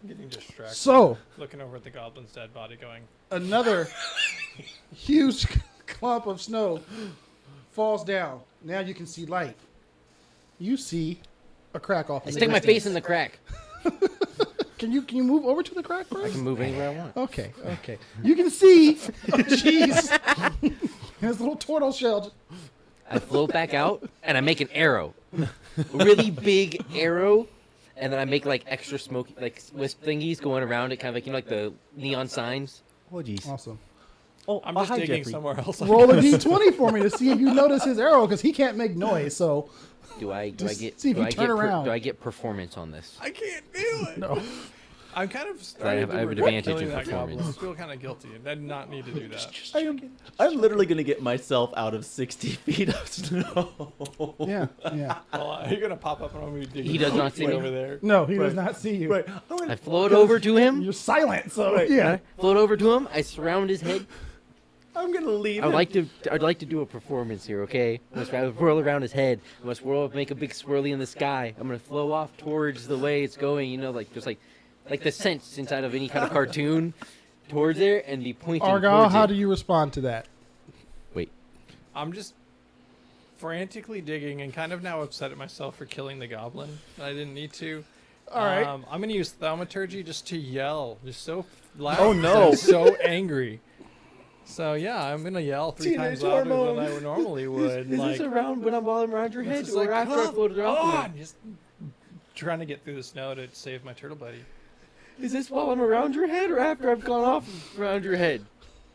I'm getting distracted. So, Looking over at the goblin's dead body going, another huge clump of snow falls down. Now you can see light. You see a crack off I in the stick my distance. face in the crack. Can you move over to the crack I first? can move anywhere I want. Okay, okay. You can see, oh jeez, his little turtle shell. I float back out and I make an arrow, a really big arrow, and then I make like extra smoky, like wisp thingies going around it, kind of like like the neon signs. Oh, jeez. Awesome. Oh, I'm just hi, digging Jeffrey. somewhere else. Roll a d20 for me to see if you notice his arrow because he can't make noise. So Do I Just get see if do you I turn get around. do I get performance on this? I can't do it. no. I'm kind of starting have- to I have an regret advantage killing in that goblin. I performance. feel kind of guilty. I did not need to do that. I'm literally going to get myself out of 60 feet of snow. Yeah, yeah. Well, you're gonna pop up and I'm gonna be digging. He does not see way me. over there. No, he does Right. not see you. Right. I'm I gonna, float over to him. You're silent, so Right. yeah. Float over to him. I surround his head. I'm going to leave I'd him. like to do a performance here, okay? I'm gonna swirl around his head. I'm gonna swirl, make a big swirly in the sky. I'm gonna flow off towards the way it's going. You know, like just like the sense inside of any kind of cartoon, towards there and be pointing. Argyle, towards how it. do you respond to that? Wait? I'm just frantically digging and kind of now upset at myself for killing the goblin. I didn't need to. All right. I'm gonna use thaumaturgy just to yell, just so loud. Oh, 'cause no. I'm so angry. So yeah, I'm gonna yell 3 times Teenage louder than hormones. I normally would. Is like, this around while I'm around your it's head, just or like, after I "Come floated off? on!" Just trying to get through the snow to save my turtle buddy. Is this while I'm around your head or after I've gone off around your head?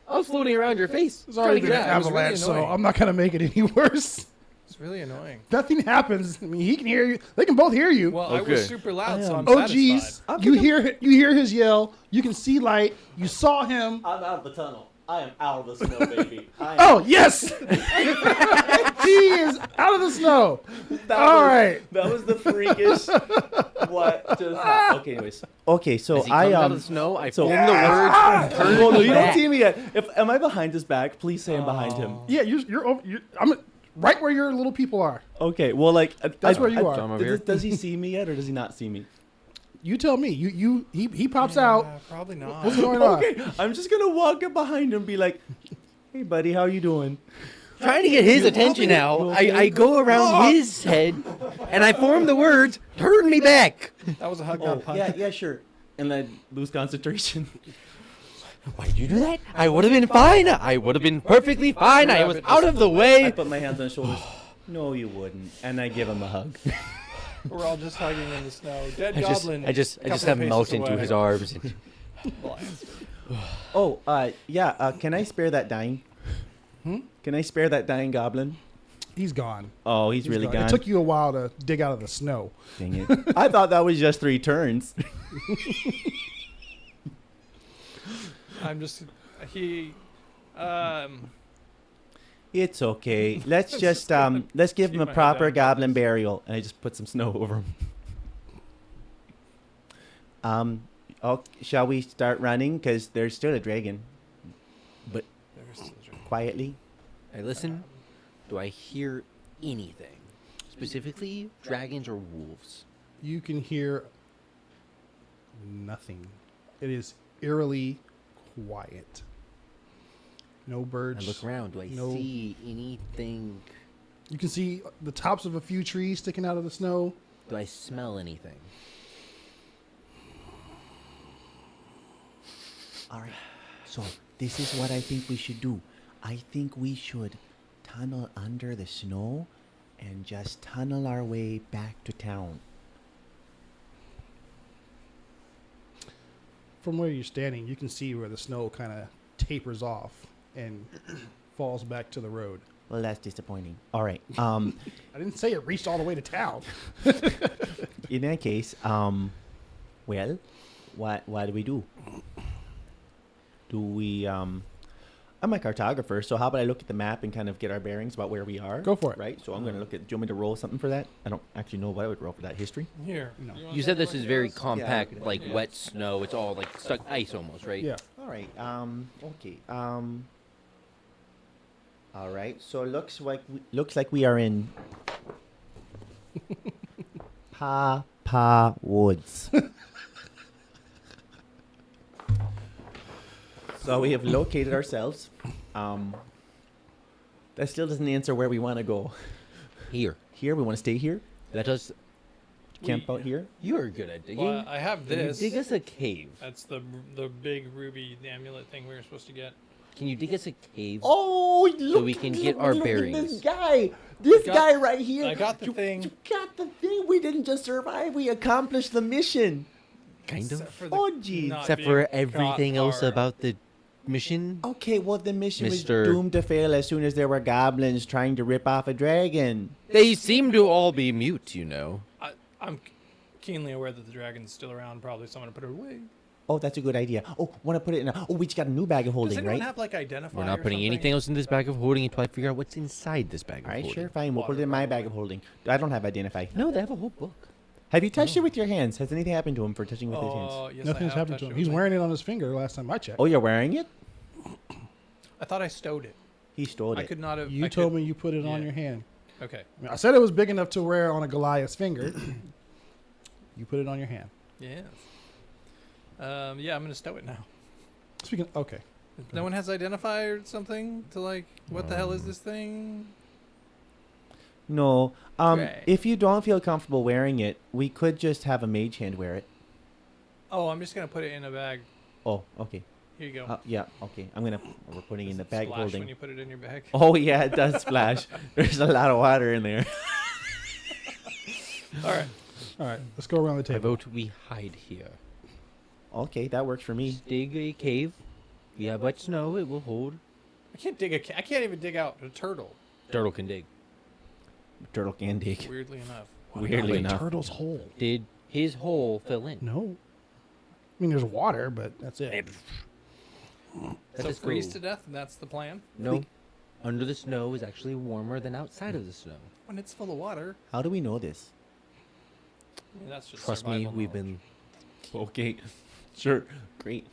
I was floating around your face. It's already trying been to an get out. was really avalanche, so annoying. I'm not gonna make it any worse. It's really annoying. Nothing happens. I mean, he can hear you. They can both hear you. Well, I Okay. was super loud, so I'm Oh satisfied. geez, you hear his yell. You can see light. You saw him. I'm out of the tunnel. I am out of the snow, baby. Oh yes, he is out of the snow. All right. That was the freakish. What just happened? Okay, anyways. Okay, so As he comes out of the snow, I form the words. Turn Well, no, you back. don't see me yet. Am I behind his back? Please say I'm behind him. Yeah, you're over. I'm right where your little people are. Okay, well, like That's where you are. Tom over here. Does he see me yet, or does he not see me? You tell me. He pops out. Probably not. What's going on? Okay, I'm just gonna walk up behind him and be like, "Hey, buddy, how you doing?" Trying to get his attention now, I go around his head and I form the words, turn me back. That was a hug, Oh, not punch. yeah, sure. And then lose concentration. Why did you do that? I would have been fine. I would have been perfectly fine. I was out of the I way. put my hands on his shoulders. No, you wouldn't. And I give him a hug. We're all just hugging in the snow. Dead I goblin. just couple have paces melt into away. his arms. Blast. Oh, yeah. Can I spare that dying? Can I spare that dying goblin? He's gone. Oh, he's really gone. It took you a while to dig out of the snow. Dang it. I thought that was just 3 turns. I'm just he. It's okay. Let's just let's give him a Keep my head proper down. goblin burial, and I just put some snow over him. Shall we start running? Because there's still a dragon. But quietly. I listen. Do I hear anything? Specifically, dragons or wolves? You can hear nothing. It is eerily quiet. No birds. I look around. Do I No. see anything? You can see the tops of a few trees sticking out of the snow. Do I smell anything? All right. So this is what I think we should do. I think we should tunnel under the snow and just tunnel our way back to town. From where you're standing, you can see where the snow kind of tapers off and falls back to the road. Well, that's disappointing. All right. I didn't say it reached all the way to town. In that case, well, what do we do? Do we I'm a cartographer, so how about I look at the map and kind of get our bearings about where we are? Go for it. Right. So I'm going to look at. Do you want me to roll something for that? I don't actually know what I would roll for that. History. Here. No. want You said this something is like very this? compact, like wet snow. It's all like stuck ice almost, right? Yeah. All right. Okay. All right. So looks like we are in Pa Woods. So we have located ourselves. That still doesn't answer where we want to go. Here. Here, we want to stay here. Let us. Camp out here. You are good at digging. Well, I have Can you this. dig us a cave? That's the big ruby amulet thing we were supposed to get. Can you dig us a cave? Oh, look! we can get our look bearings. At this guy. This got- guy right here. I got the You- thing. You got the thing. We didn't just survive. We accomplished the mission. Kind of. Except for the Oh, geez. not Except being for caught everything else or- about the mission. Okay, well, the mission Mr. was doomed to fail as soon as there were goblins trying to rip off a dragon. They seem to all be mute, you know. I'm keenly aware that the dragon's still around. Probably someone to put it away. Oh, that's a good idea. Oh, want to put it in a... Oh, we just got a new bag of Does holding, anyone right? have like identifier? We're not or putting something? anything else in this bag of holding until I figure out what's inside this bag of All right, holding. sure, fine. We'll put it in my bag of holding. I don't have identify. No, they have a whole book. Have you touched it with your hands? Has anything happened to him for touching with his Oh, hands? yes, Nothing's I have happened to touched him. it He's with my- wearing it on his finger last time I checked. Oh, you're wearing it? I thought I stowed it. He stole I it. could not have. You I told could- me you put it on yeah. your hand. Okay. I mean, I said it was big enough to wear on a Goliath's finger. You put it on your hand. Yes. Yeah, I'm gonna stow it now. Speaking. Okay. No one has identifier or something to like. What the hell is this thing? No. Right. If you don't feel comfortable wearing it, we could just have a mage hand wear it. Oh, I'm just gonna put it in a bag. Oh, okay. Here you go. Yeah, okay. We're putting in the bag Splash holding. when you put it in your bag. Oh, yeah, it does splash. There's a lot of water in there. All right. All right. Let's go around the I table. vote we hide here. Okay, that works for me. Just dig a cave. If you have wet snow, it will hold. I can't dig I can't even dig out a turtle. Turtle can dig. Turtle can dig. Weirdly enough. Weirdly A enough. turtle's hole. Did his hole fill in? No. I mean, there's water, but that's it. So freeze to death, and that's the plan. No. Under the snow is actually warmer than outside of the snow. When it's full of water. How do we know this? I mean, that's just Trust me, survival we've knowledge. been. Okay. Sure. Great.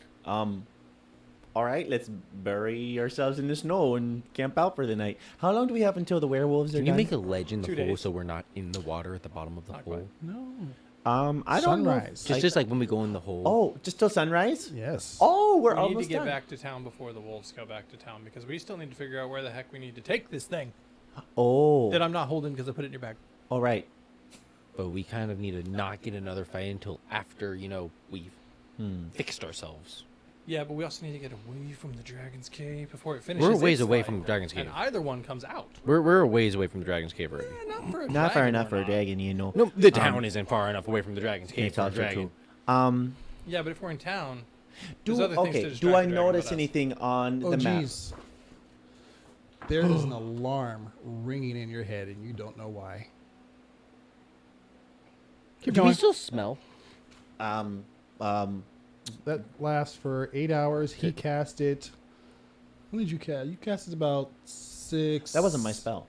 All right, let's bury ourselves in the snow and camp out for the night. How long do we have until the werewolves are Can you done? make a ledge in the 2 hole days. so we're not in the water at the bottom of the Not hole? quite. No. I don't know. Sunrise. Just like when we go in the hole. Oh, just till sunrise? Yes. Oh, we're We need to almost get done. back to town before the wolves go back to town because we still need to figure out where the heck we need to take this thing Oh. that I'm not holding because I put it in your bag. All right. But we kind of need to not get another fight until after, we've fixed ourselves. Yeah, but we also need to get away from the Dragon's Cave before it finishes. We're a ways its away fight. from the Dragon's Cave. And either one comes out. We're a ways away from the Dragon's Cave already. Not for a Not far dragon, enough we're for a not. dragon, you know. No, the town isn't far enough away from the Dragon's Cave It's for a also dragon. true. Yeah, but if we're in town, Do there's other things to okay. distract Do I the dragon notice but us. anything on Oh, the map? jeez. There is an alarm ringing in your head, and you don't know why. Keep Do we going. still smell? That lasts for 8 hours. He cast it. When did you cast? You cast it about 6. That wasn't my spell.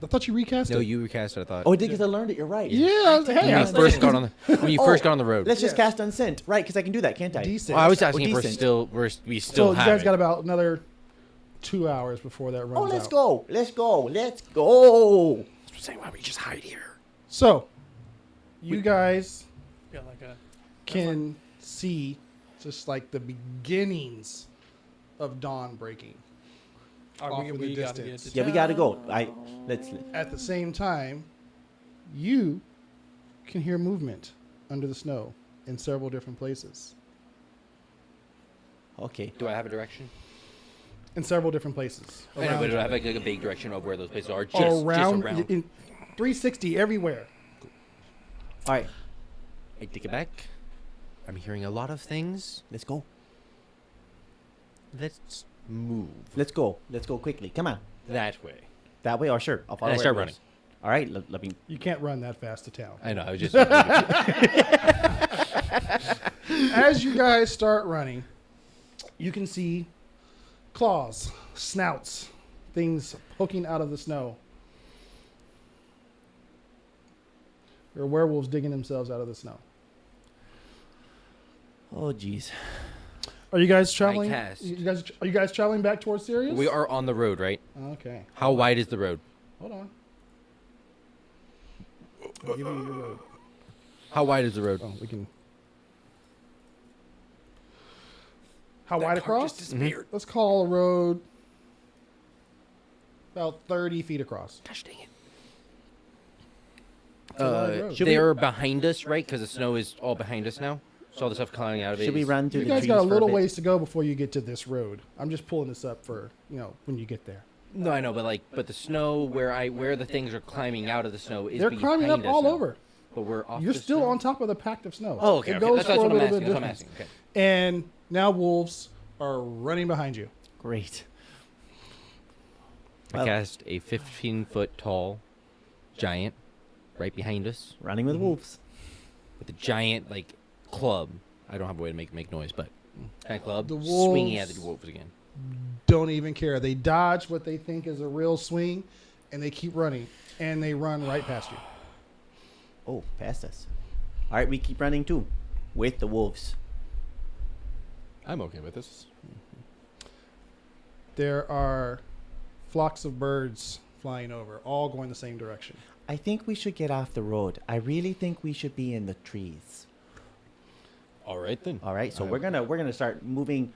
I thought you recast No, it. you recast it. I thought. Oh, because I learned it. You're right. Yeah. Hey, when I you was first thinking- got on the when you first got on the road. Let's just Yeah. cast unsent, right? Because I can do that, can't I? Decent. Well, I was asking if decent. we So still you have guys it. got about another 2 hours before that runs Oh, let's out. go. Let's go. Let's go. Saying why we just hide here. So, you guys got like a can see just like the beginnings of dawn breaking. Are Off we, in we the gotta get distance. to Yeah, we gotta go. town. Let's. At the same time, you can hear movement under the snow in several different places. Okay. Do I have a direction? In several different places. I know, Around but do you. I have like a big direction of where those places are? Just around, around. in 360 everywhere. All right. I take it back. I'm hearing a lot of things. Let's go. Let's move Let's go. Let's go quickly. Come on. that way. That way, or sure. I'll follow. And I where start it running. goes. All right. Let me. You can't run that fast to town. I know. I was just. As you guys start running, you can see claws, snouts, things poking out of the snow. There are werewolves digging themselves out of the snow. Oh, jeez. Are you guys traveling? cast. Are you guys traveling back towards Sirius? we are on the road, right? Okay. How wide is the road? Hold on. I'll give you your road. How wide is the road? Oh, we can. How That wide car across? just disappeared. Let's call a road about 30 feet across. Gosh dang it. a wide road. Should we- They're behind us, right? Because the snow is all behind us now. So all the stuff climbing out of it. Should we is- run through You the guys trees got a for little bit? ways to go before you get to this road. I'm just pulling this up for, when you get there. No, I know, but the snow where the things are climbing out of the snow is They're climbing up behind us all now. over. But we're off. You're the still snow? on top of the pact of snow. Oh, okay. It okay. goes That's for a what I'm little asking. bit That's what I'm different. asking. Okay. And now wolves are running behind you. Great. I Well- cast a 15-foot tall giant right behind us Running with wolves. with a giant club. I don't have a way to make noise, but that club The swinging at wolves- the wolves again. Don't even care. They dodge what they think is a real swing, and they keep running. And they run right past you. Oh, past us. All right, we keep running too, with the wolves. I'm okay with this. There are flocks of birds flying over, all going the same direction. I think we should get off the road. I really think we should be in the trees. All right then. All right, so we're gonna start moving.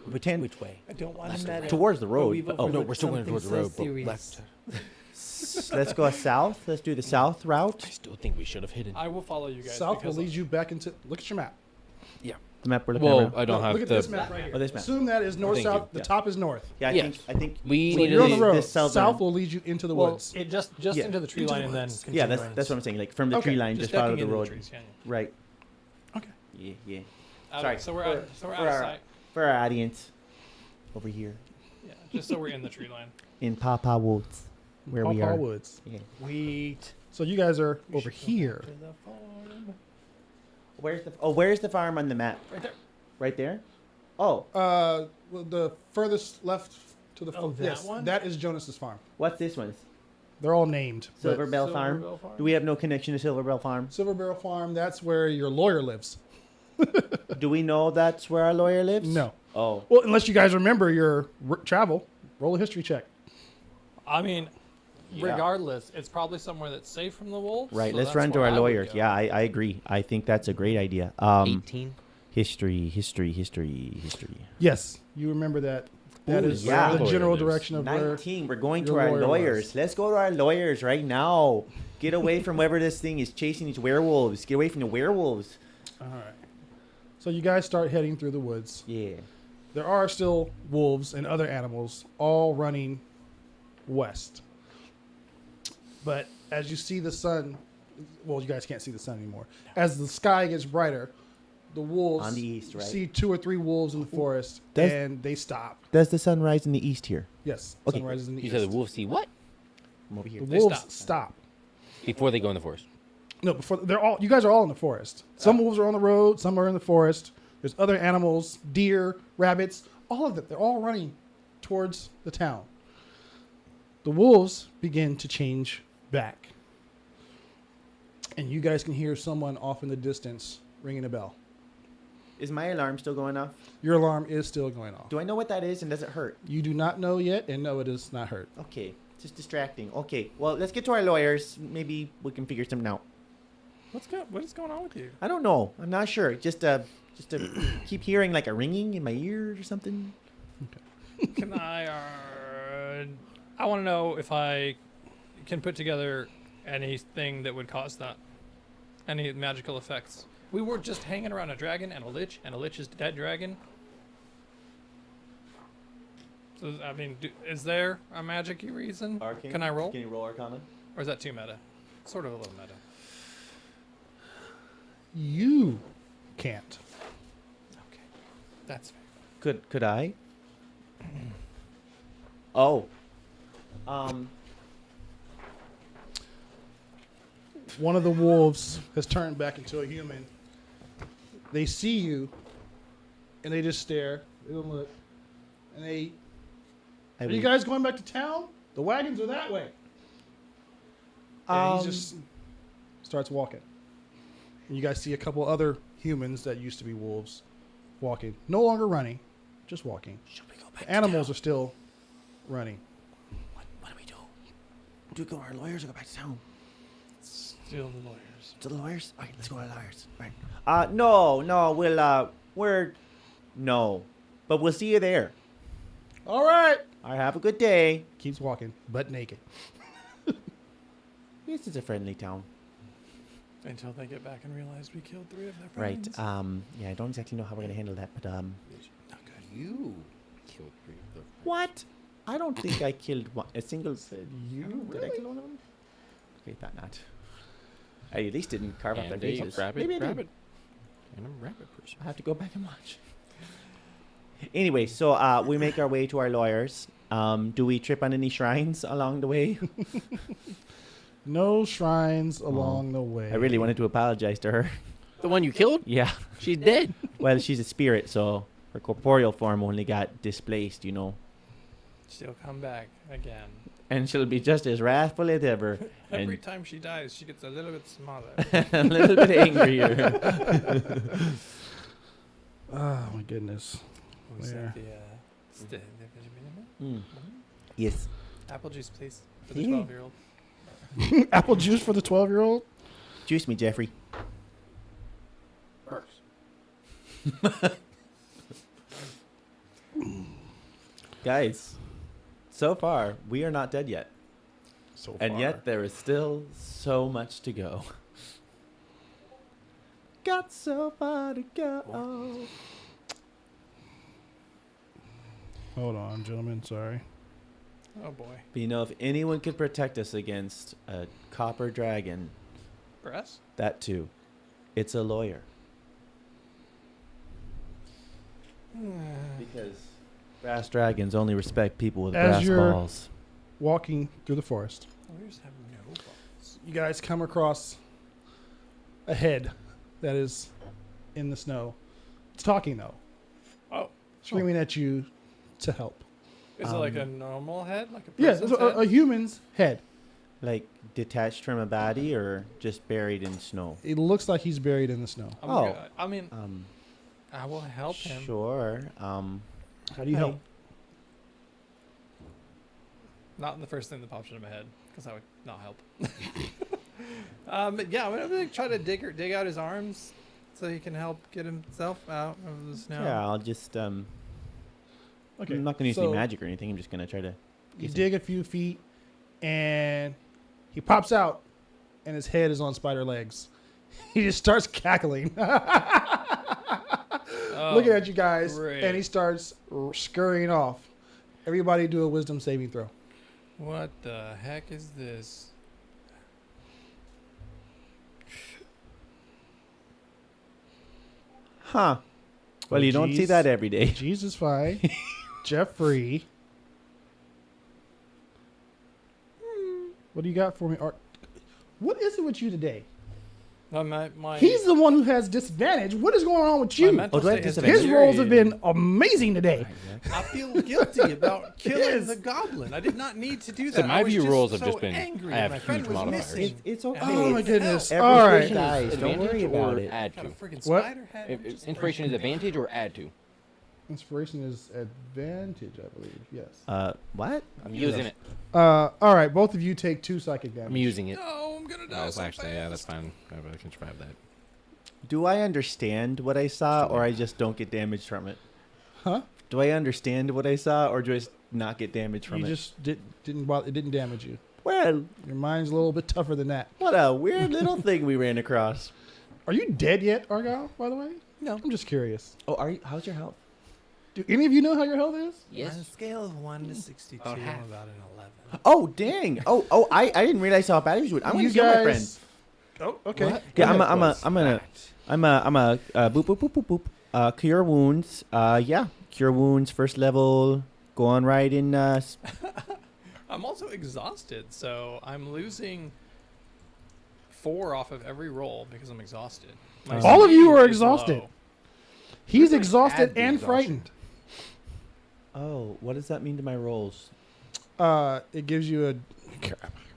Pretend Which way? I don't want to towards the road. but- oh No, we're still going towards the road, but left. let's go south. Let's do the south I route. still think we should have hidden. I will follow you guys. South will because lead you back into. Look at your map. The map we're looking Well, at. I don't No, have look at the. this map right here. Oh, this map. Assume that is north Thank south. you. The Yeah. top is north. Yeah, Yes. I think. We So need you're on to. the road. this southern- South will lead you into the well, woods. it just Yeah. into the tree line and then. Yeah, continue that's what I'm saying. Like from the Okay, tree line, just follow stepping the into road. trees, yeah, yeah. Right. Okay. Yeah, yeah. Sorry. So we're for, out. So we're for out of our, sight. for our audience over here Yeah, just so we're in the tree line. in Papa Woods, where we Pawpaw are. Woods. Yeah. Wheat. So you guys are We over should go back here. to the farm. Where's the farm on the map? Right there. Right there. Oh, Well, the furthest left to the Oh, that yes, one? that is Jonas's farm. what's this one? They're all named. but Silver Bell Farm. Silver Bell Farm? Do we have no connection to Silver Bell Farm? Silver Barrel Farm, that's where your lawyer lives. Do we know that's where our lawyer lives? No. Oh, Well, unless you guys remember your travel, roll a history check. I mean, Yeah. regardless, it's probably somewhere that's safe from the wolves. right. so Let's that's run to where our I would lawyers. go. Yeah, I agree. I think that's a great idea. 18. History. Yes, you remember that. That Ooh, is yeah. the Lawyer general lives. direction of where. 19. We're going to your our lawyer lawyers. was. Let's go to our lawyers right now. Get away from wherever this thing is chasing these werewolves. Get away from the werewolves. All right. So you guys start heading through the woods. Yeah. There are still wolves and other animals all running west. But as you see the sun, well, you guys can't see the sun anymore. As the sky gets brighter, the wolves On the east, right? see 2 or 3 wolves in the forest, Does- and they stop. Does the sun rise in the east here? Yes, Okay. sun rises in the You east. said the wolves see what? I'm over here. The They wolves stop. stop. Before they go in the forest. No, before they're all. You guys are all in the forest. Some wolves are on the road. Some are in the forest. There's other animals, deer, rabbits, all of them. They're all running towards the town. The wolves begin to change back, and you guys can hear someone off in the distance ringing a bell. Is my alarm still going off? Your alarm is still going off. Do I know what that is and does it hurt? You do not know yet, and no, it is not hurt. Okay. Just distracting. Okay. Well, let's get to our lawyers. Maybe we can figure something out. What is going on with you? I don't know. I'm not sure. Just keep hearing like a ringing in my ears or something. Can I? I want to know if I can put together anything that would cause that. Any magical effects. We were just hanging around a dragon and a lich is dead dragon. So, I mean, is there a magic-y reason? Arcane? Can I roll? Can you roll Arcana? Or is that too meta? Sort of a little meta. You can't. Okay. That's fair. Could I? Oh. One of the wolves has turned back into a human. They see you, and they just stare. They don't look. And they... I Are you guys going back to town? The wagons are that way. And he just starts walking. And you guys see a couple other humans that used to be wolves walking. No longer running, just walking. Should we go back? The animals are still running. What do we do? Do we go to our lawyers or go back to town? Still the lawyers. To the lawyers? All right, let's go to our lawyers. Right. No, no. But we'll see you there. All right. All right, have a good day. Keeps walking, butt naked. This is a friendly town. Until they get back and realize we killed 3 of their Right. friends. Yeah, I don't exactly know how we're going to handle that, but, Not good. You killed 3 of them. What? I don't think I killed a single... Said you Did I kill one of them? Okay, thought not. I at least didn't carve out their And a faces. rabbit, Maybe I did. rabbit. And a rabbit person. I have to go back and watch. Anyway, so we make our way to our lawyers. Do we trip on any shrines along the way? No shrines along the way. I really wanted to apologize to her. The one you killed? Yeah. She's dead. Well, she's a spirit, so her corporeal form only got displaced, you know. She'll come back again. And she'll be just as wrathful as ever. Every And time she dies, she gets a little bit smaller. a little bit angrier. Oh my goodness. Was Where? that the Mm. Yes. apple juice, please, for the Yeah. 12-year-old? Apple juice for the 12-year-old? Juice me, Jeffrey. Guys, so far, we are not dead yet. So far. And yet, there is still so much to go. Got so far to go. Hold on, gentlemen. Sorry. Oh boy. But you know, if anyone could protect us against a copper dragon, Breast? that too, it's a lawyer. Because brass dragons only respect people with As brass you're- balls. Walking through the forest, We just have no balls. you guys come across a head that is in the snow. It's talking though, Oh, screaming at you to help. is it like a normal head, like a Yeah, person's it's a head? human's head. Like detached from a body or just buried in snow? It looks like he's buried in the snow. Oh. I mean, I will help him. Sure. How do you help? Not the first thing that pops into my head, because that would not help. But yeah, I'm gonna try to dig out his arms so he can help get himself out of the snow. Yeah, I'll just Okay. I'm not gonna use so any magic or anything. I'm just gonna try to. You dig a few feet, and he pops out, and his head is on spider legs. He just starts cackling, Oh, looking at you guys, great. and he starts scurrying off. Everybody do a wisdom saving throw. What the heck is this? Huh. Well, Oh, you don't see geez. that every day. Jesus, fine. Jeffrey. What do you got for me, Art? What is it with you today? No, my He's the one who has disadvantage. What is going on with my you? mental Oh, do I have state has disadvantage? His rolls have deteriorated. been amazing today. I feel guilty about killing Yes. the goblin. I did not need to do So that. my I was view just rolls have so just been- angry. I have My friend huge was modifiers. missing. It's okay. Oh my goodness! Every All patient right. dies. Don't Advantage worry about or it. add Got a to? freaking What? spider head. Just Inspiration is freaking- advantage or add to? Inspiration is advantage, I believe. Yes. What? I'm using it. All right. Both of you take 2 psychic damage. I'm using it. No, I'm gonna die. Oh, so actually, yeah, that's fast. fine. I can survive that. Do I understand what I saw, or I just don't get damaged from it? Huh? Do I understand what I saw, or do I just not get damage from You it? just didn't. It didn't damage you. Well, Your mind's a little bit tougher than that. what a weird little thing we ran across. Are you dead yet, Argyle? By the way. No. I'm just curious. Oh, are you? How's your health? Do any of you know how your health is? On a scale of 1 to 62, About I'm half. about an 11. Oh, dang. I didn't realize how bad he was doing. I want You to kill my guys- friend. Oh, okay. What? Yeah, Go I'm ahead. a boop boop boop boop boop. Cure wounds. Yeah, cure wounds. First level. Go on right in. I'm also exhausted, so I'm losing 4 off of every roll because I'm exhausted. My All of you speed are is exhausted. low. He's Add exhausted the and exhaustion. frightened. Oh, what does that mean to my rolls? It gives you a.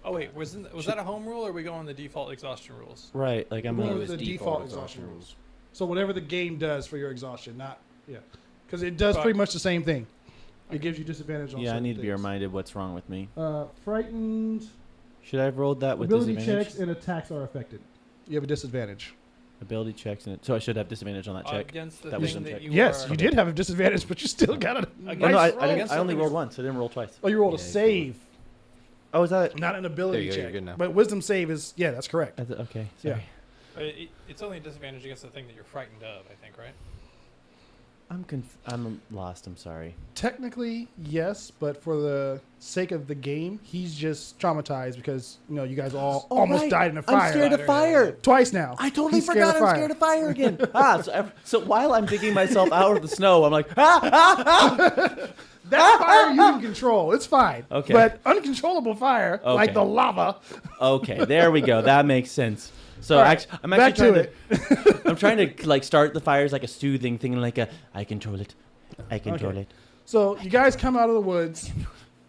Oh wait, was that a home rule, or are we going the default exhaustion rules? Right, like I'm. One it of was the default default exhaustion exhaustion rules. rules. So whatever the game does for your exhaustion, not because it does Right. pretty much the same thing. It gives you disadvantage on. Yeah, I certain need to be things. reminded what's wrong with me. Frightened. Should I have rolled that with Ability disadvantage? checks and attacks are affected. You have a disadvantage. Ability checks and it. So I should have disadvantage on that check. Against the That thing wisdom that check. you Yes, are, you did have a disadvantage, but you still got a. Oh, no, nice I, roll. didn't, I only rolled once. I didn't roll twice. Oh, you rolled a Yeah, you save, Oh, is that? not an ability There you go, check. you're good now. But wisdom save is that's correct. Okay. Yeah. Sorry. It's only a disadvantage against the thing that you're frightened of, I think, right? I'm lost. I'm sorry. Technically, yes, but for the sake of the game, he's just traumatized because you guys all Oh, almost right. died in a fire. I'm scared of fire. Twice now. I totally He's scared forgot of I'm fire. scared of fire again. So while I'm digging myself out of the snow, I'm like, That fire you can control. It's fine. Okay. But uncontrollable fire, like Okay. the lava. Okay, there we go. That makes sense. So All right, I'm back actually to trying to, I'm trying to like start the fires like a soothing thing, like I control it, I control Okay. it. So you guys come out of the woods,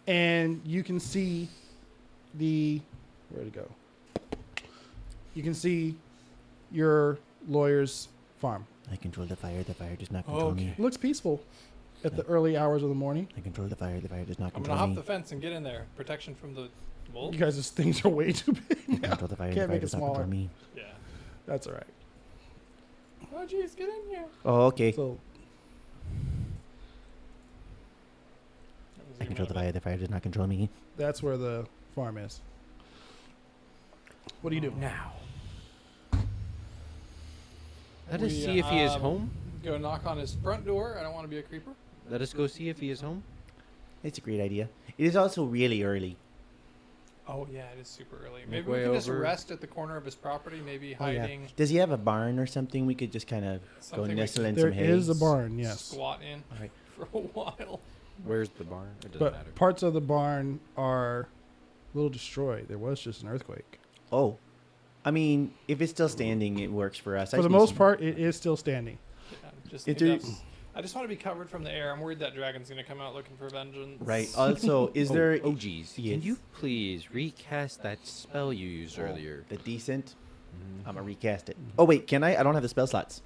and you can see where'd it go? You can see your lawyer's farm. I control the fire does not control me. Looks peaceful at the early hours of the morning. I control the fire does not I'm control gonna hop me. the fence and get in there. Protection from the wolf. You guys' things are way too big I now. control the fire Can't make it does not smaller. control me. Yeah. That's all right. Oh jeez, get in here. Oh, okay. So I control the fire does not control me. that's where the farm is. What do you do? Now. Let us We, see if he is um, home. Go knock on his front door. I don't want to be a creeper. Let us go see if he is home. It's a great idea. It is also really early. Oh yeah, it is super early. Make Maybe we way can just over. rest at the corner of his property, maybe Oh, yeah. hiding Does he have a barn or something? We could just kind of go something we nestle can in There some hay. is a barn, yes. squat in Alright. for a while. Where's the barn? It doesn't But matter. parts of the barn are a little destroyed. There was just an earthquake. Oh, I mean, if it's still standing, it works for us. I For the just need most some- part, it is still standing. Yeah, just It enough- is- I just want to be covered from the air. I'm worried that dragon's gonna come out looking for vengeance. Right. Also, is there Oh, geez. Yes. Can you please recast that spell you used earlier? the decent? Mhm. I'm gonna recast it. Oh wait, can I? I don't have the spell slots.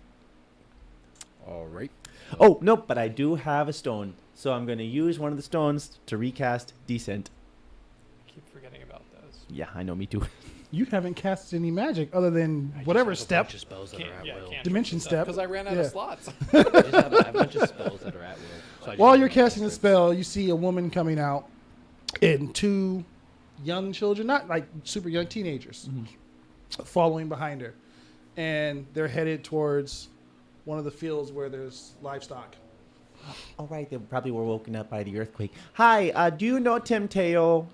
All right. Oh no, but I do have a stone, so I'm gonna use one of the stones to recast decent. I keep forgetting about those. Yeah, I know, me too. You haven't cast any magic other than whatever step. Spells that Can't, are at yeah, will. can't Dimension step. because I ran out Yeah. of slots. I just have a bunch of spells that are at will. So I just While have you're my casting the cantrips. spell, you see a woman coming out and two young children, not like super young teenagers, following behind her. And they're headed towards one of the fields where there's livestock. All right, they probably were woken up by the earthquake. Hi, do you know Tim Teo?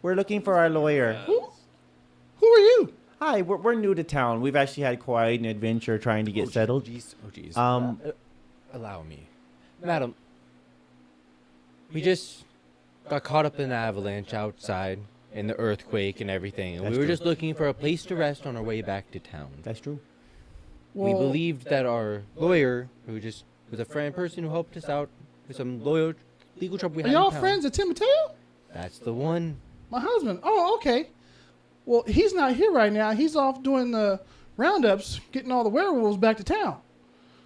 We're looking for our lawyer. Who are you? Hi, we're new to town. We've actually had quite an adventure trying to get settled. Jeez. Oh, jeez. Allow me. Madam, we just got caught up in the avalanche outside and the earthquake and everything. And That's we were true. just looking for a place to rest on our way back to town. That's true. We believed that our lawyer, who just was a friend person who helped us out with some legal trouble we Are had y'all in town. friends of Tim Mateo? That's the one. My husband. Oh, okay. Well, he's not here right now. He's off doing the roundups, getting all the werewolves back to town.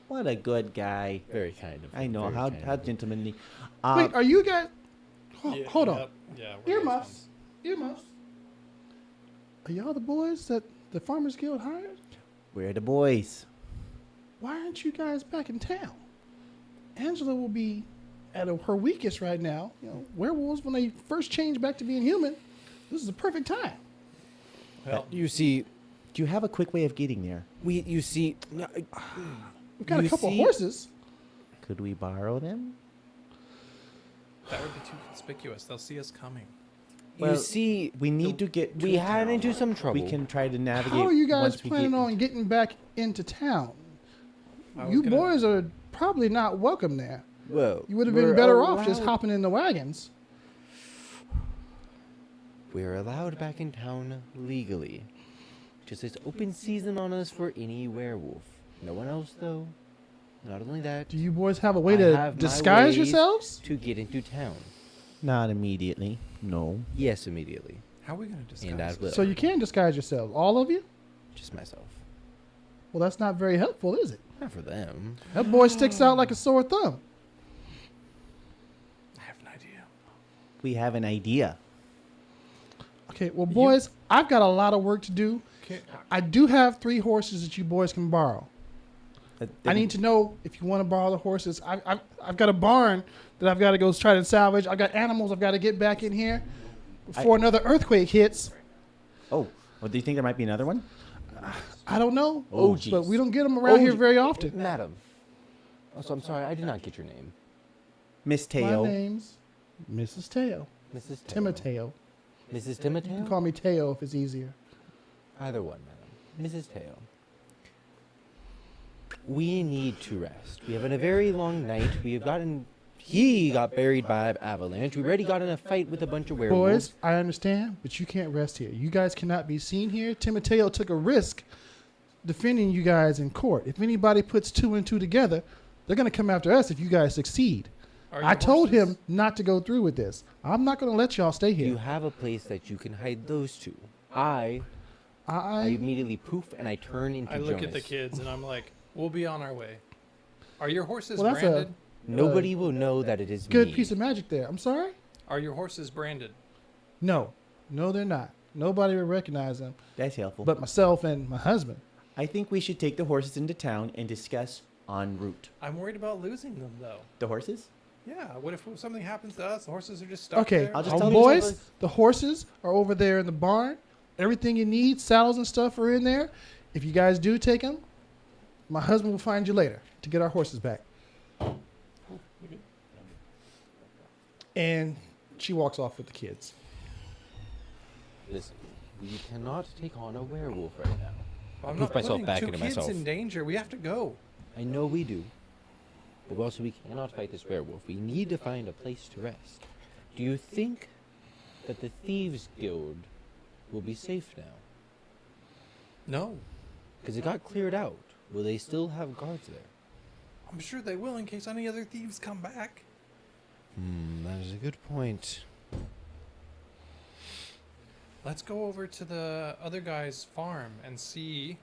What a good guy. Very kind of I know very how kind how of him. gentlemanly. Wait, are you guys? Yeah, Hold on. yep, Yeah. we're those Earmuffs. ones. Earmuffs. Are y'all the boys that the Farmers Guild hired? We're the boys. Why aren't you guys back in town? Angela will be at her weakest right now. You know, werewolves, when they first change back to being human, this is the perfect time. Well, You see, Do you have a quick way of getting there? you see, We've got a You couple see- horses. Could we borrow them? that would be too conspicuous. They'll see us coming. Well, you see, We need to get. we to had town. into some trouble. We can try to navigate. How are you guys once we planning get- on getting back into town? I was You gonna- boys are probably not welcome there. Well, You would have been we're better off just allowed- hopping in the wagons. We're allowed back in town legally. Just it's open season on us for any werewolf. No one else though. Not only that, Do you boys have a way I to have my disguise ways. yourselves? to get into town. Not immediately. No. Yes, immediately. How are we going to disguise And I this? will. So you can disguise yourselves, all of you? Just myself. Well, that's not very helpful, is it? Not for them. That boy sticks out like a sore thumb. I have an idea. We have an idea. Okay, well, boys, I've got a lot of work to do. Okay. I do have 3 horses that you boys can borrow. I need to know if you want to borrow the horses. I've got a barn that I've got to go try to salvage. I've got animals I've got to get back in here before another earthquake hits. Oh, well, do you think there might be another one? I don't know. Oh, but jeez. we don't get them around here very often. Madam. Also, I'm sorry, I did not get your name. Miss My Teo. name's Mrs. Teo. Mrs. Teo. Timoteo. Mrs. You Timoteo? can call me Teo if it's easier. Either one, madam. Mrs. Teo. We need to rest. We have had a very long night. We have gotten. He got buried by an avalanche. We already got in a fight with a bunch of werewolves. Boys, I understand, but you can't rest here. You guys cannot be seen here. Timoteo took a risk defending you guys in court. If anybody puts 2 and 2 together, they're going to come after us if you guys succeed. Are I your told horses- him not to go through with this. I'm not going to let y'all stay You here. have a place that you can hide those two. I immediately poof and I turn into I look Jonas. at the kids and I'm like, we'll be on our way. Are your horses Well, that's a- branded? Nobody will know that it is Good me. piece of magic there. I'm sorry? Are your horses branded? No. No, they're not. Nobody will recognize them That's helpful. but myself and my husband. I think we should take the horses into town and discuss en route. I'm worried about losing them though. The horses? Yeah. What if something happens to us? The horses are just stuck Okay, there. I'll just tell boys, them- the horses are over there in the barn. Everything you need, saddles and stuff are in there. If you guys do take them, my husband will find you later to get our horses back. And she walks off with the kids. Listen, we cannot take on a werewolf right now. I'm Put not myself putting back two into kids myself. in danger. We have to go. I know we do. But also, we cannot fight this werewolf. We need to find a place to rest. Do you think that the Thieves Guild will be safe now? No. Because it got cleared out. Will they still have guards there? I'm sure they will in case any other thieves come back. That is a good point. Let's go over to the other guy's farm and see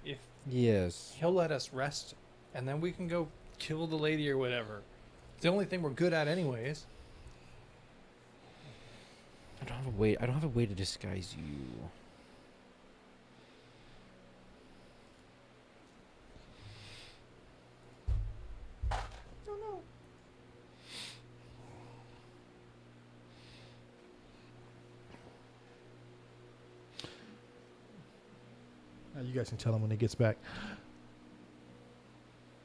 if Yes. he'll let us rest, and then we can go kill the lady or whatever. It's the only thing we're good at anyways. I don't have a way to disguise you. Now you guys can tell him when he gets back.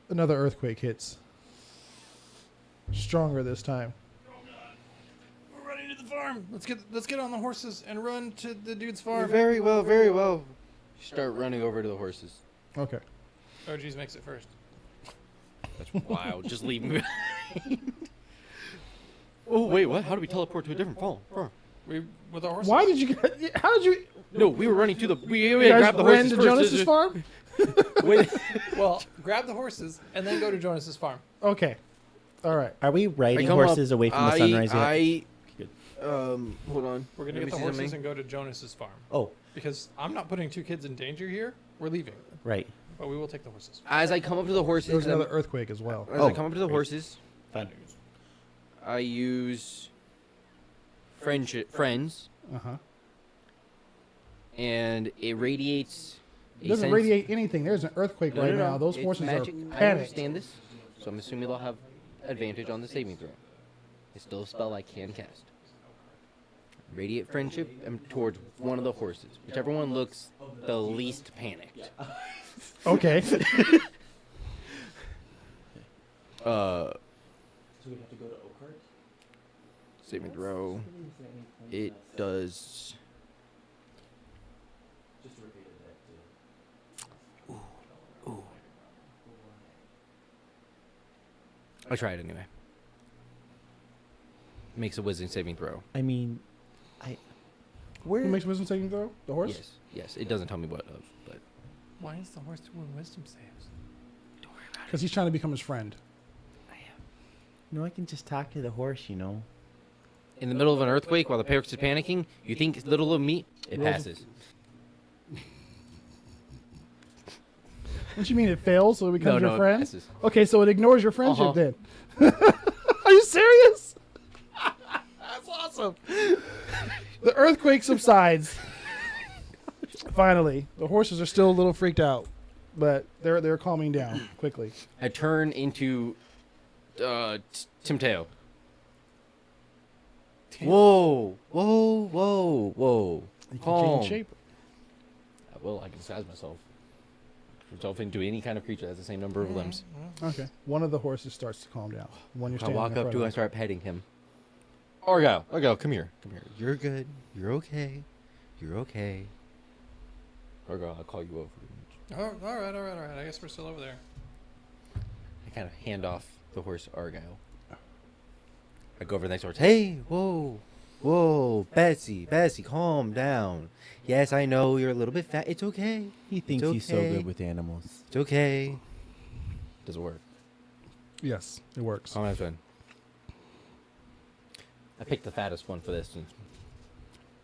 Another earthquake hits. Stronger this time. We're running to the farm. Let's get on the horses and run to the dude's farm. Very well, very well. Start running over to the horses. Okay. OG's makes it first. That's wild. Just leave me. Oh wait, what? How do we teleport to a different farm? We with our horses. Why did you get... How did you... No, we were running to the. We You guys grabbed the ran horses to first. Jonas's farm? Wait. Well, grab the horses and then go to Jonas's farm. Okay. All right. Are we riding come up- horses away from the sunrise yet? Good. Hold on. We're gonna Let get me the see horses something. and go to Jonas's farm Oh, because I'm not putting two kids in danger here. We're leaving, right. but we will take the horses. As I come up to the horses, There was another earthquake as well. as Oh, I come up to the great. horses, Fun. I use friends, Uh-huh. and it radiates. It doesn't radiate anything. There's an earthquake right now. Those It's horses magic. are I panicked. understand this, so I'm assuming they'll have advantage on the saving throw. It's still a spell I can cast. Radiate friendship and towards one of the horses, whichever one looks the least panicked. Okay. So we have to go to Oakhart? Saving throw. It does. Ooh. I'll try it anyway. Makes a wisdom saving throw. I mean, Who makes wisdom saving throw? The horse? Yes, yes. It doesn't tell me what of, but Why is the horse doing wisdom saves? Because he's trying to become his friend. I can just talk to the horse, you know. in the middle of an earthquake while the Pyrex is panicking, you think it's little of me? It Rolls a- passes. What you mean it fails so it becomes your it friend? passes. Okay, so it ignores your friendship Uh-huh. then. Are you serious? That's awesome. The earthquake subsides. Finally, the horses are still a little freaked out, but they're calming down quickly. I turn into Timteo. Whoa, whoa, whoa, whoa. You can Calm. change shape. Well, I can disguise myself into any kind of creature that has the same number of limbs. Okay. One of the horses starts to calm down. One you're I standing walk in up front to him, I of. start petting him. Argyle, come here. Come here. You're good. You're okay. You're okay. Argyle, I'll call you over. Oh, all right. I guess we're still over there. I kind of hand off the horse to Argyle. I go over to the next horse. Hey, whoa, Betsy, calm down. Yes, I know you're a little bit fat. It's okay. He thinks It's he's so okay. good with animals. It's okay. Does it work? Yes, it works. Calm down, friend. I picked the fattest one for this.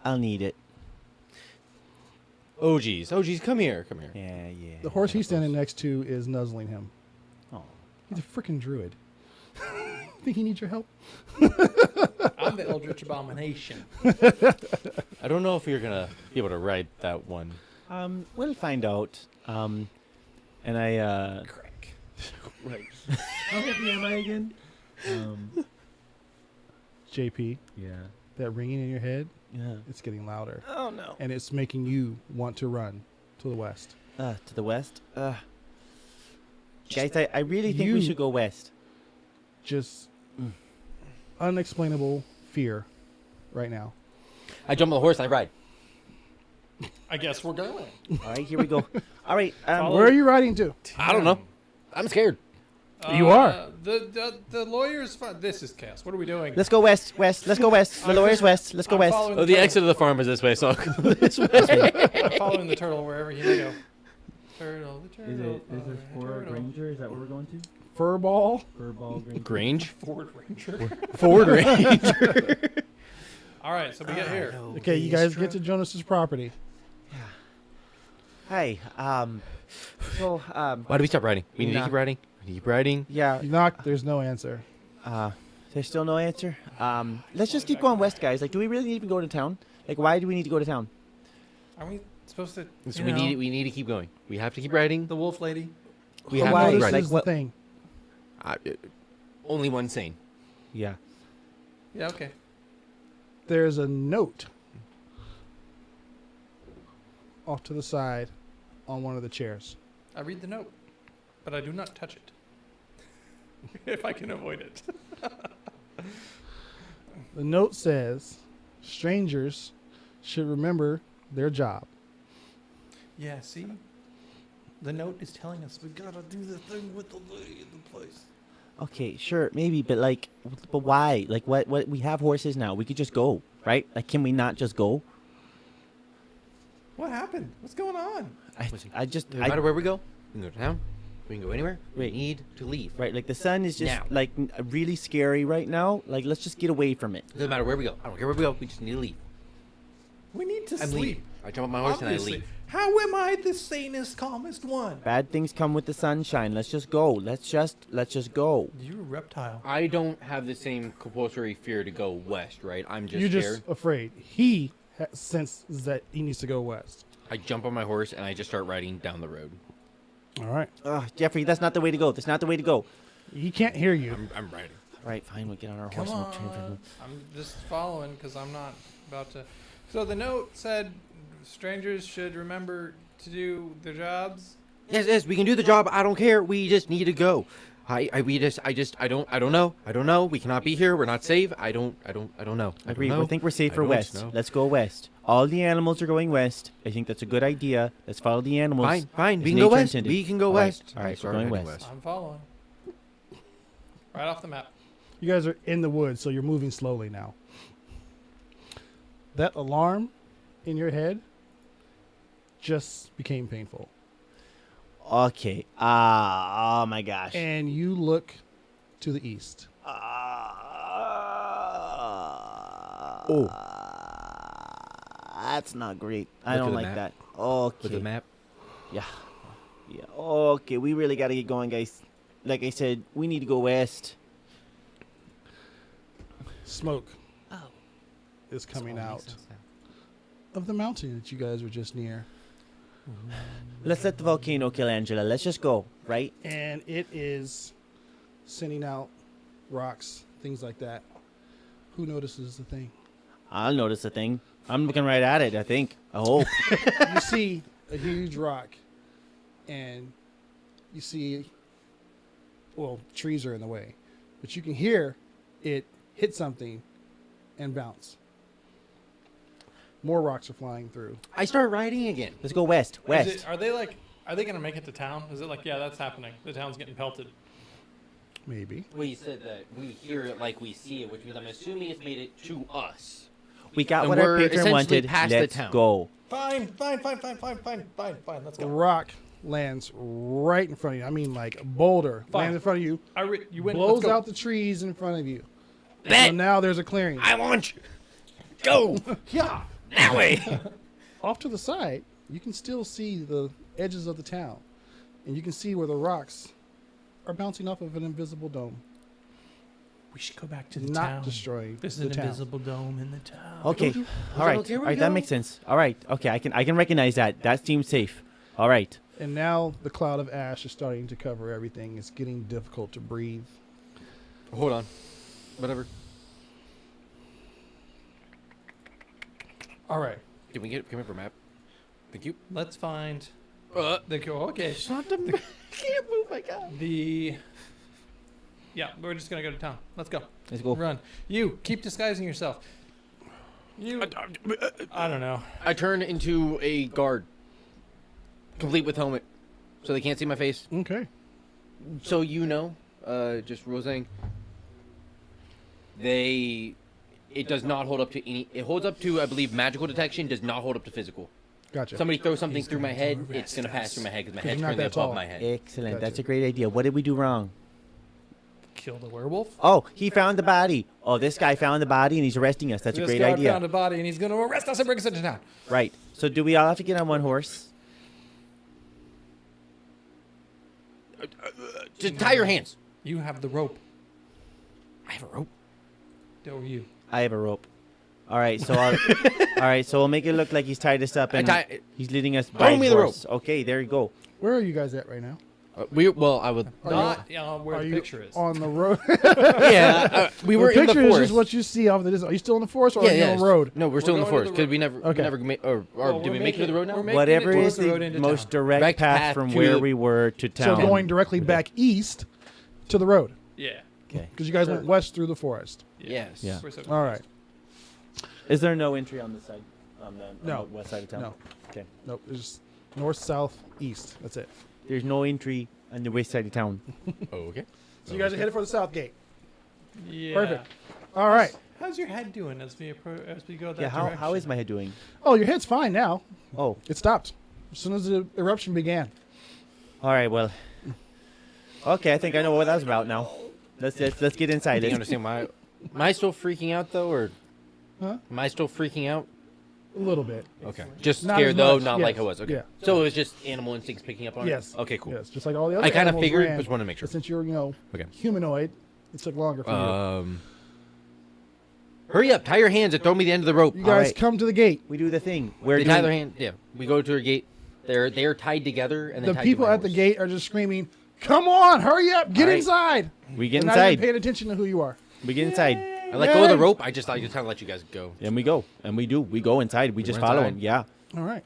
I'll need it. OGs, come here. Yeah. The horse he's standing next to is nuzzling him. Oh. He's a freaking druid. Think he needs your help? I'm the Eldritch Abomination. I don't know if you're gonna be able to ride that one. We'll find out. And I Crick. right. How happy am I again? JP, Yeah. that ringing in your head, Yeah. it's getting louder. Oh no. And it's making you want to run to the west. To the west. Guys, I really think we you- should go west. Just unexplainable fear right now. I jump on the horse and I ride. I guess we're going. All right, here we go. All right. Where are you riding to? I don't know. I'm scared. You are. The lawyer's fine. This is chaos. What are we doing? Let's go west. West. Let's go west. The lawyer's west. Let's go I'm west. following Oh, the turtle. exit of the farm is this way, so I'll go this way. I'm following the turtle wherever he may go. Turtle, the turtle. Ranger? Is that where we're going to? Furball. Grange? Ford Ranger. Ford Ranger. All right, so we get here. Okay, you guys get to Jonas's property. Hey. So. Why do we stop riding? We need to keep riding. We need to keep riding. Yeah. You knock. There's no answer. There's still no answer. Let's just keep going west, guys. Like, do we really need to go to town? Like, why do we need to go to town? Are we supposed to? So we need to keep going. We have to keep riding. The wolf lady. We But have why to keep this riding. is the thing. Only one sane. Yeah. Yeah. Okay. There's a note off to the side on one of the chairs. I read the note, but I do not touch it. If I can avoid it. The note says, strangers should remember their job. Yeah. See. The note is telling us we gotta do the thing with the lady in the place. Okay, sure, maybe, but like, but why? Like, what? We have horses now. We could just go, right? Like, can we not just go? What happened? What's going on? I just, No matter where we go, we can go to town. We can go anywhere. We Right. need to leave. right. Like, the sun is just Now. like really scary right now. Like, let's just get away from it. Doesn't matter where we go. I don't care where we go. We just need to leave. We need to I'm sleep. leaving. I jump on my horse and I Obviously. leave. How am I the sanest, calmest one? Bad things come with the sunshine. Let's just go. Let's just go. You're a reptile. I don't have the same compulsory fear to go west, right? I'm just You're scared. just afraid. He senses that he needs to go west. I jump on my horse and I just start riding down the road. All right. Jeffrey, that's not the way to go. That's not the way to go. He can't hear you. I'm riding. All right, fine. We'll get on our Come horse. and on. I'm just following because I'm not about to. So the note said strangers should remember to do their jobs. Yes, we can do the job. I don't care. We just need to go. I don't know. We cannot be here. We're not safe. I don't know. I agree. don't know. I think we're I safer don't west. know. Let's go west. All the animals are going west. I think that's a good idea. Let's follow the animals. Fine. as We can go nature west. intended. We can go All right, west. all right, I we're started going heading west. I'm following. Right off the map. You guys are in the woods, so you're moving slowly now. That alarm in your head just became painful. Okay. Oh my gosh. And you look to the east. Oh. That's not great. I Look don't at the like map. that. Look at Okay. the map. Yeah. Yeah. Okay, we really got to get going, guys. Like I said, we need to go west. Smoke is coming out of the mountain that you guys were just near. Let's let the volcano kill Angela. Let's just go, right? And it is sending out rocks, things like that. Who notices the thing? I'll notice the thing. I'm looking right at it, I think. I hope. You see a huge rock, and you see, well, trees are in the way, but you can hear it hit something and bounce. More rocks are flying through. I start riding again. Let's go west. Is West. it, are they gonna make it to town? Is it like, yeah, that's happening. The town's getting pelted. Maybe. Well, you said that we hear it like we see it, which means I'm assuming it's made it to us. We got And what our we're patron essentially wanted. past the Let's town. go. Fine. Let's The go. rock lands right in front of you. I mean, like a boulder Fine. lands in front of you, You win. blows Let's go. out the trees in front of you. Bet. So now there's a clearing. I want you. Go. Yeah. That way. Off to the side, you can still see the edges of the town, and you can see where the rocks are bouncing off of an invisible dome, We should go back to the not town. destroying There's the an town. invisible dome in the town. Okay. told you. All right. Okay, All we right. That go. makes sense. All right. Okay. I can recognize that. That seems safe. All right. And now the cloud of ash is starting to cover everything. It's getting difficult to breathe. Hold on. Whatever. All right. Can we get come up a map? Thank you. Let's find Uh, okay. Can't move my god. Yeah, we're just gonna go to town. Let's go. Let's go. Run. You keep disguising yourself. I don't know. I turn into a guard, complete with helmet, so they can't see my face. Okay. So just rule saying, it does not hold up to any. It holds up to, I believe, magical detection. Does not hold up to physical. Gotcha. Somebody throws something through my head, it's gonna pass through my head because my head's you're not currently that above tall. my head. Excellent. Gotcha. That's a great idea. What did we do wrong? Kill the werewolf. Oh, he found the body. Oh, this guy found the body and he's arresting us. That's a This great guy idea. found a body and he's going to arrest us and bring us into town. Right. So do we all have to get on one horse? Just tie your hands. You have the rope. I have a rope. So you. I have a rope. All right. So all right. So we'll make it look like he's tied us up and he's leading us by me the horse. Okay. There you go. Where are you guys at right now? I would. Not where Are the you picture is. on the road? Yeah, we were the in the picture is forest. just what you see off the distance. Are you still in the forest or are you on the road? No, we're still in the going to forest the because we never, Okay. or Well, did we're we make it to the road now? we're making Whatever it is towards the road the into most town. direct Direct path path from to where the- we were to So town. going directly back east to the road Yeah. Okay. because you guys went west through the forest. Yes. Yeah. We're so All right. Is there no entry on this side? On the No. west side of town? No. Okay. Nope. It's north, south, east. That's it. There's no entry on the west side of town. Okay. So you guys are headed for the south gate. Yeah. Perfect. All right. How's your head doing as we go that Yeah. How direction? is my head doing? Oh, your head's fine now. Oh. It stopped as soon as the eruption began. All right. Well. Okay. I think I know what that was about now. Let's get inside. Do you Let's- understand why? Am I still freaking out though, or Huh? am I still freaking out? A little bit. Okay. Just Not scared as though, much, not yes. like I was. Okay. Yeah. So it was just animal instincts picking up on Yes. it. Okay. Cool. Yes, just like all the other I kind of animals figured, ran, just want to make sure. but since you're, Okay. humanoid, it took longer for Hurry up! Tie your hands and throw me the end of the rope. you. You guys Alright. come to the gate. we do the thing. We're They tie doing- their hand. Yeah. We go to a gate. They're tied together and then The people at the gate are just screaming, "Come on, hurry up, get Alright. inside!" We get They're not even inside. paying attention to who you are. We get inside. I let go of the Yay. rope. I just kind of let you guys go. And we go. And we do. We go inside. We just We're follow inside. him. Yeah. All right,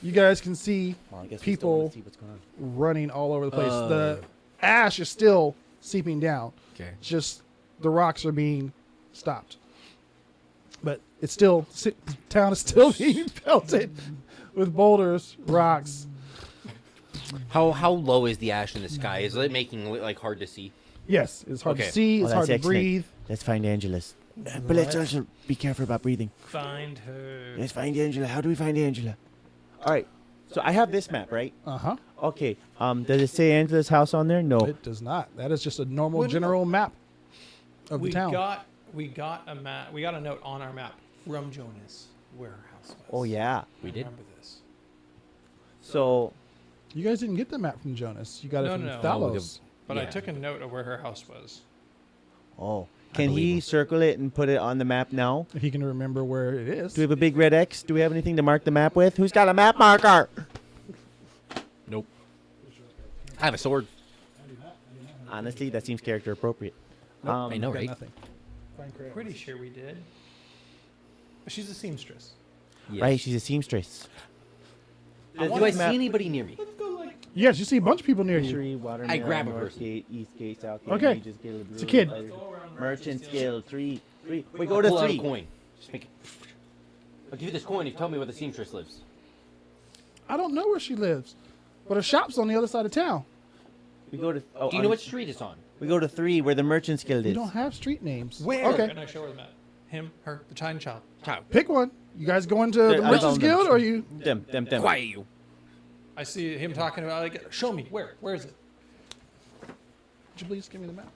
you guys can see Well, I guess we still people wanna see what's going on. running all over the place. The ash is still seeping down. Okay. It's just the rocks are being stopped, but it's still town is still being pelted with boulders, rocks. How low is the ash in the sky? Is it making it like hard to see? Yes, it's hard Okay. to see. It's Oh, hard that's to excellent. breathe. Let's find Angela's. But let's also be careful about breathing. Find her. Let's find Angela. How do we find Angela? All right. So I have this map, right? Uh huh. Okay. Does it say Angela's house on there? No. It does not. That is just a normal Wouldn't- general map of We the town. we got a map. We got a note on our map from Jonas where her house was. Oh yeah. We I did. remember this. So You guys didn't get the map from Jonas. You got it No, from no. Thalos. But I Yeah. took a note of where her house was. can believe he him. circle it and put it on the map now? If he can remember where it is. Do we have a big red X? Do we have anything to mark the map with? Who's got a map marker? Nope. I have a sword. Honestly, that seems character appropriate. I know, Got right? nothing. Fine crayons. Pretty sure we did. She's a seamstress. Yes. Right, she's a seamstress. Do I see anybody near me? Yes, you see a bunch of people near you. Fishery, watermelon, I grab a North person. Gate, East Gate, South Gate, Okay. Mages Guild, It's a kid. Brewers, Merchants Guild, three. We go to Pull out a 3. coin. Just make it. I'll give you this coin if you tell me where the seamstress lives. I don't know where she lives, but her shop's on the other side of town. We go to. Oh, Do you know what street it's on? We go to 3, where the Merchants Guild You is. don't have street names. Where? Okay, And I show her the map. Him, her, the China child. Child. pick one. You guys going to There, the I Merchants found them. Guild, or you? Them. Quiet you. I see him talking about like, show me where. Where is it? Would you please give me the map?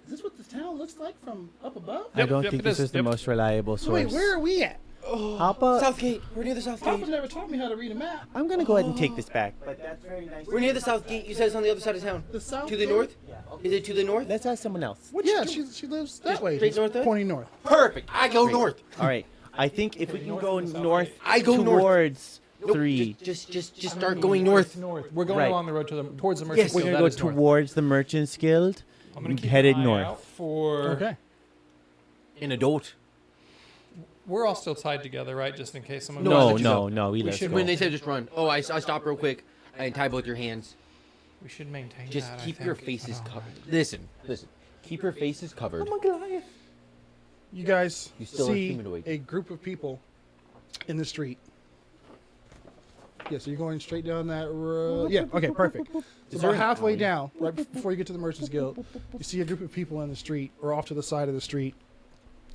Is this what the town looks like from up above? I don't Yep, think it this is. is the Yep. most reliable So source. wait, where are we at? Papa, Southgate. We're near the South Papa Gate. never taught me how to read a map. I'm gonna go ahead and take this back. But that's very nice. We're near the South Gate. You said it's on the other side of town. The south. To the gate? north? Is it to the north? Let's ask someone else. Yeah, she lives that Just way. straight He's north there? pointing north. Perfect. I go north. All right. I think if we can go and south north, gate. I go north. towards Nope, 3. Just start going north. North. We're going Right. along the road to the towards the Merchant Yes. We're Guild. gonna That go is north. towards the Merchants Guild. I'm gonna keep headed an eye north. out for. Okay. An adult. We're all still tied together, right? Just in case someone. No, goes I No, let you no, go. no. We We let's should go. When they say just run. Oh, I stop real quick and tie both your hands. We should maintain Just that, I keep your think. faces covered. Listen. Keep your faces covered. You guys You still are see humanoid. a group of people in the street. Yeah, so you're going straight down that road. Yeah, okay, perfect. So Is there about an halfway alley? down, right before you get to the Merchants Guild, you see a group of people in the street or off to the side of the street,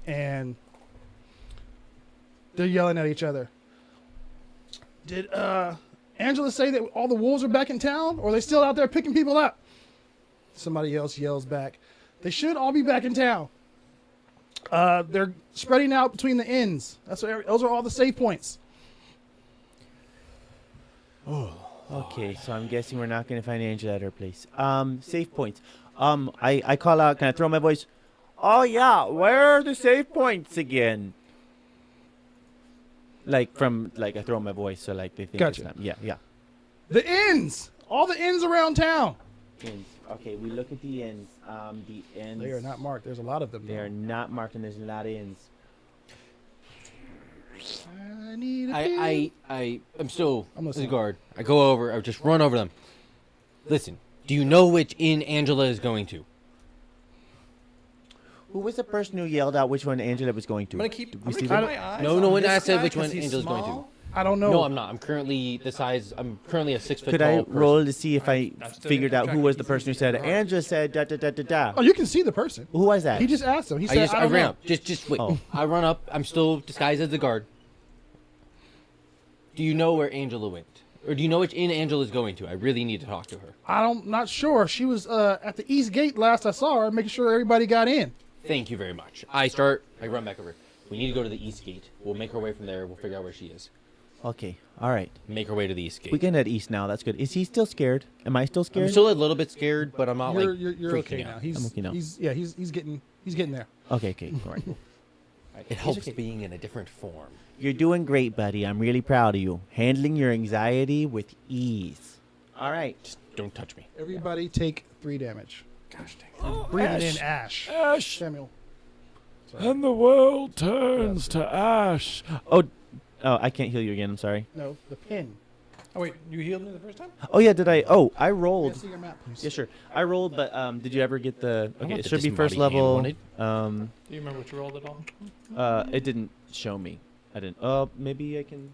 and they're yelling at each other. Did Angela say that all the wolves are back in town, or are they still out there picking people up? Somebody else yells back, they should all be back in town. They're spreading out between the inns. Those are all the save points. Okay, so I'm guessing we're not going to find Angela at her place. Save points. I call out, can I throw my voice? Oh, yeah, where are the save points again? Like, I throw my voice, so, like, they think Gotcha. it's not. Yeah. The inns! All the inns around town. Inns. Okay, we look at the inns. The inns. They are not marked. There's a lot of them. They are not marked, and there's a lot of inns. I need a I'm still I'm as a listening. guard. I go over. I just run over them. Listen. Do you know which inn Angela is going to? Who was the person who yelled out which one Angela was going to? I'm gonna keep, Did I'm we gonna see keep them? my eyes No, on no one this asked it guy which 'cause one he's Angela's going to. small. I don't know. No, I'm not. I'm currently the size. I'm currently a 6 foot Could tall I person. roll to see if I I'm still figured out checking who was to the see person who if said, he's Angela said da da da da da? Oh, you can see the person. Who was that? He just asked him. He said, I don't ran know. up. Just wait. Oh. I run up. I'm still disguised as the guard. Do you know where Angela went? Or do you know which inn Angela's going to? I really need to talk to her. Not sure. She was at the east gate last I saw her, making sure everybody got in. Thank you very much. I run back over. We need to go to the east gate. We'll make our way from there. We'll figure out where she is. Okay, all right. Make our way to the east gate. We can head east now. That's good. Is he still scared? Am I still I'm scared? still a little bit scared, but I'm not You're freaking okay out. now. He's I'm okay now. He's getting there. Okay. All right. It helps okay. being in a different form. You're doing great, buddy. I'm really proud of you. Handling your anxiety with ease. All right. Just don't touch me. Everybody take 3 damage. Gosh dang. Breathe it in, Ash. Ash, Samuel. and the world turns to ash. Oh, I can't heal you again. I'm sorry. No, the pin. Oh wait, you healed me the first time? Oh yeah, did I? Oh, I May I rolled. see your map, please? Yeah, sure. I rolled, but did you ever get the? Okay, want it the should be first disembodied hand level. wanted. Do you remember what you rolled at all? It didn't show me. I didn't. Maybe I can.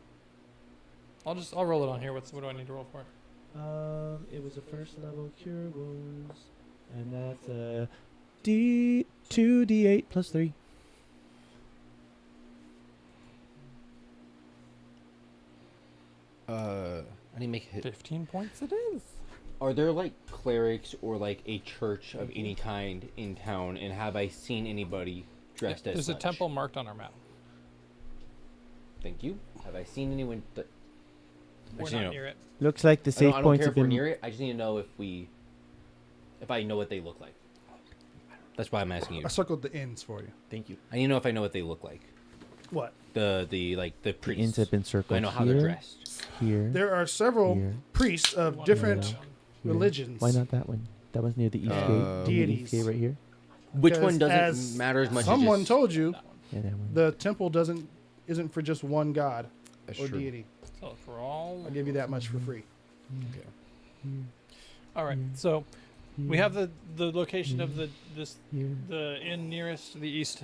I'll roll it on here. What do I need to roll for? It was a first level cure wounds, and that's a D2d8 plus 3. I need to make a hit. 15 points it is. Are there like clerics or like a church of any kind in town? And have I seen anybody dressed as There's such? a temple marked on our map. Thank you. Have I seen anyone? We're Actually, not no. near it. Looks like the I save don't points care have if we're been. near it. I just need to know if I know what they look like. That's why I'm asking you. I circled the ends for you. Thank you. I need to know if I know what they look like. What? The The priests. ends have been circled. I know how here, they're dressed. Here. There are several Here. priests of One different here. here. religions. Why not that one? That one's near the east gate. The Deities. east gate right here. Which Because one doesn't as matter as much? Someone as just, told you That one. Yeah, that one. the temple isn't for just one god That's or true. deity. So for all. I'll give you that much for free. All right. So we have the location of the Here. inn nearest the east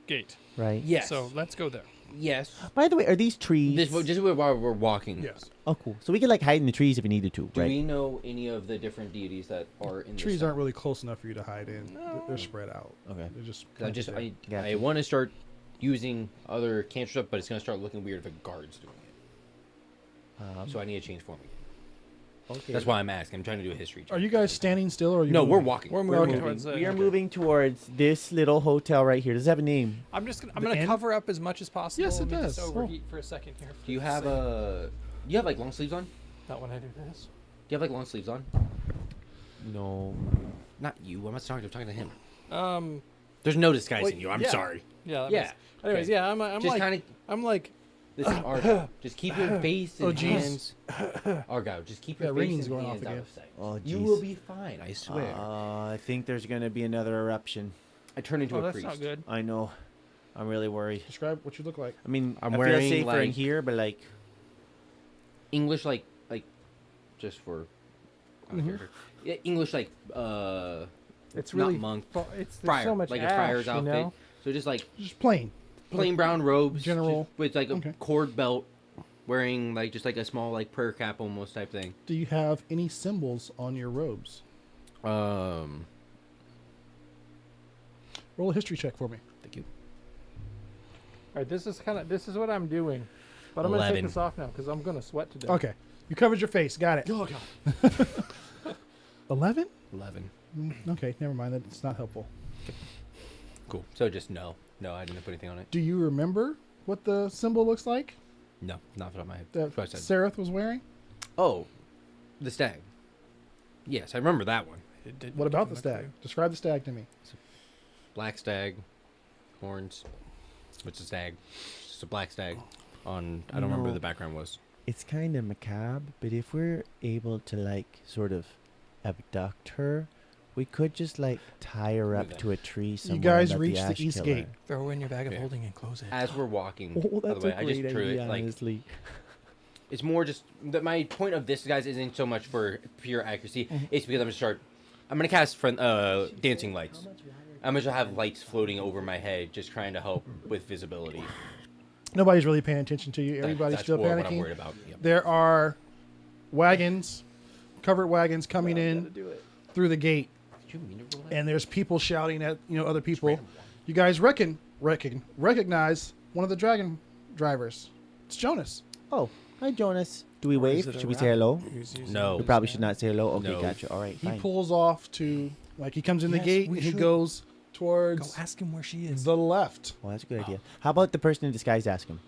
gate. Right. Yes. So let's go there. Yes. By the way, are these trees? This while we're walking. Yes. Oh, cool. So we could like hide in the trees if we needed to, Do right? we know any of the different deities that are in Trees this aren't really close enough for you to hide in. They're spread out. Okay. They're just. I just planted I Gotcha. want to start using other cantrip stuff, but it's gonna start looking weird if the guard's doing it. So I need to change form again. okay. That's why I'm asking. I'm trying to do a history check. Are you guys standing still or are you? No, we're moving? walking. We're moving Okay. towards the. We are moving towards this little hotel right here. Does it have a name? I'm The gonna inn? cover up as much as possible. Yes, it Let me just does. overheat for a second here. Do you have you have like long sleeves on? Do Not when I do this. you have like long sleeves on? No. Not you. I'm not talking to him. Um. There's no disguising Well, you. I'm yeah. sorry. Yeah. That Yeah. makes- Anyways, Okay. yeah. I'm Just like. kind of listen, Argyle. Just keep your face and Oh, jeez. hands. Argyle, just keep your That face ringing's and going off hands out again. of sight. Oh, You jeez. will be fine. I swear. I think there's gonna be another eruption. I turn into Oh, a that's priest. not good. I know. I'm really worried. Describe what you look like. I mean, I'm I wearing, feel safer in like- here, but like, English, like, just for. Mhm. English like It's not really monk, It's there's friar, so much like a ash, friar's you outfit. know? So just like Just plain. plain brown robes, General- just with like a okay. cord belt, wearing like just like a small like prayer cap almost type thing. Do you have any symbols on your robes? Roll a history check for me. Thank you. All right, this is what I'm doing, but I'm gonna take 11. this off now because I'm gonna sweat to death. Okay. You covered your face. Got it. Oh god. 11? 11. Okay, never mind. That's not helpful. Cool. So just no, I didn't put anything on it. Do you remember what the symbol looks like No, not off my head. that What I said. Seraph was wearing? Oh, the stag. Yes, I remember that one. It did What give about him the a stag? clue. Describe the stag to me. Black stag, horns. What's a stag? Just a black stag. On I don't remember No. who the background was. It's kind of macabre, but if we're able to like sort of abduct her, we could just like tie her up Okay. to a tree somewhere. guys and let reach the ash east kill gate. her. Throw her in your bag of Okay. holding and close it. As we're walking, Oh, by that's the way, a I just great drew idea, it like honestly. it's more just that my point of this, guys, isn't so much for pure accuracy. It's because I'm gonna cast dancing lights. I'm gonna have lights floating over my head, just trying to help with visibility. Nobody's really paying attention to you. Everybody's That's still more what I'm panicking. worried about. Yep. There are wagons, covered wagons coming in through the gate, Did you mean to roll that? and there's people shouting at other people. You guys recognize one of the dragon drivers. It's Jonas. Oh, hi Jonas. Do we Or is wave? it a Should we rat say hello? who's using No. it We as probably a- should not say hello. Okay, No. gotcha. All right, He fine. pulls off to he comes in the Yes, gate we and he should. goes Go towards ask him where she is. the left. Well, that's a good idea. How about the person in disguise ask him?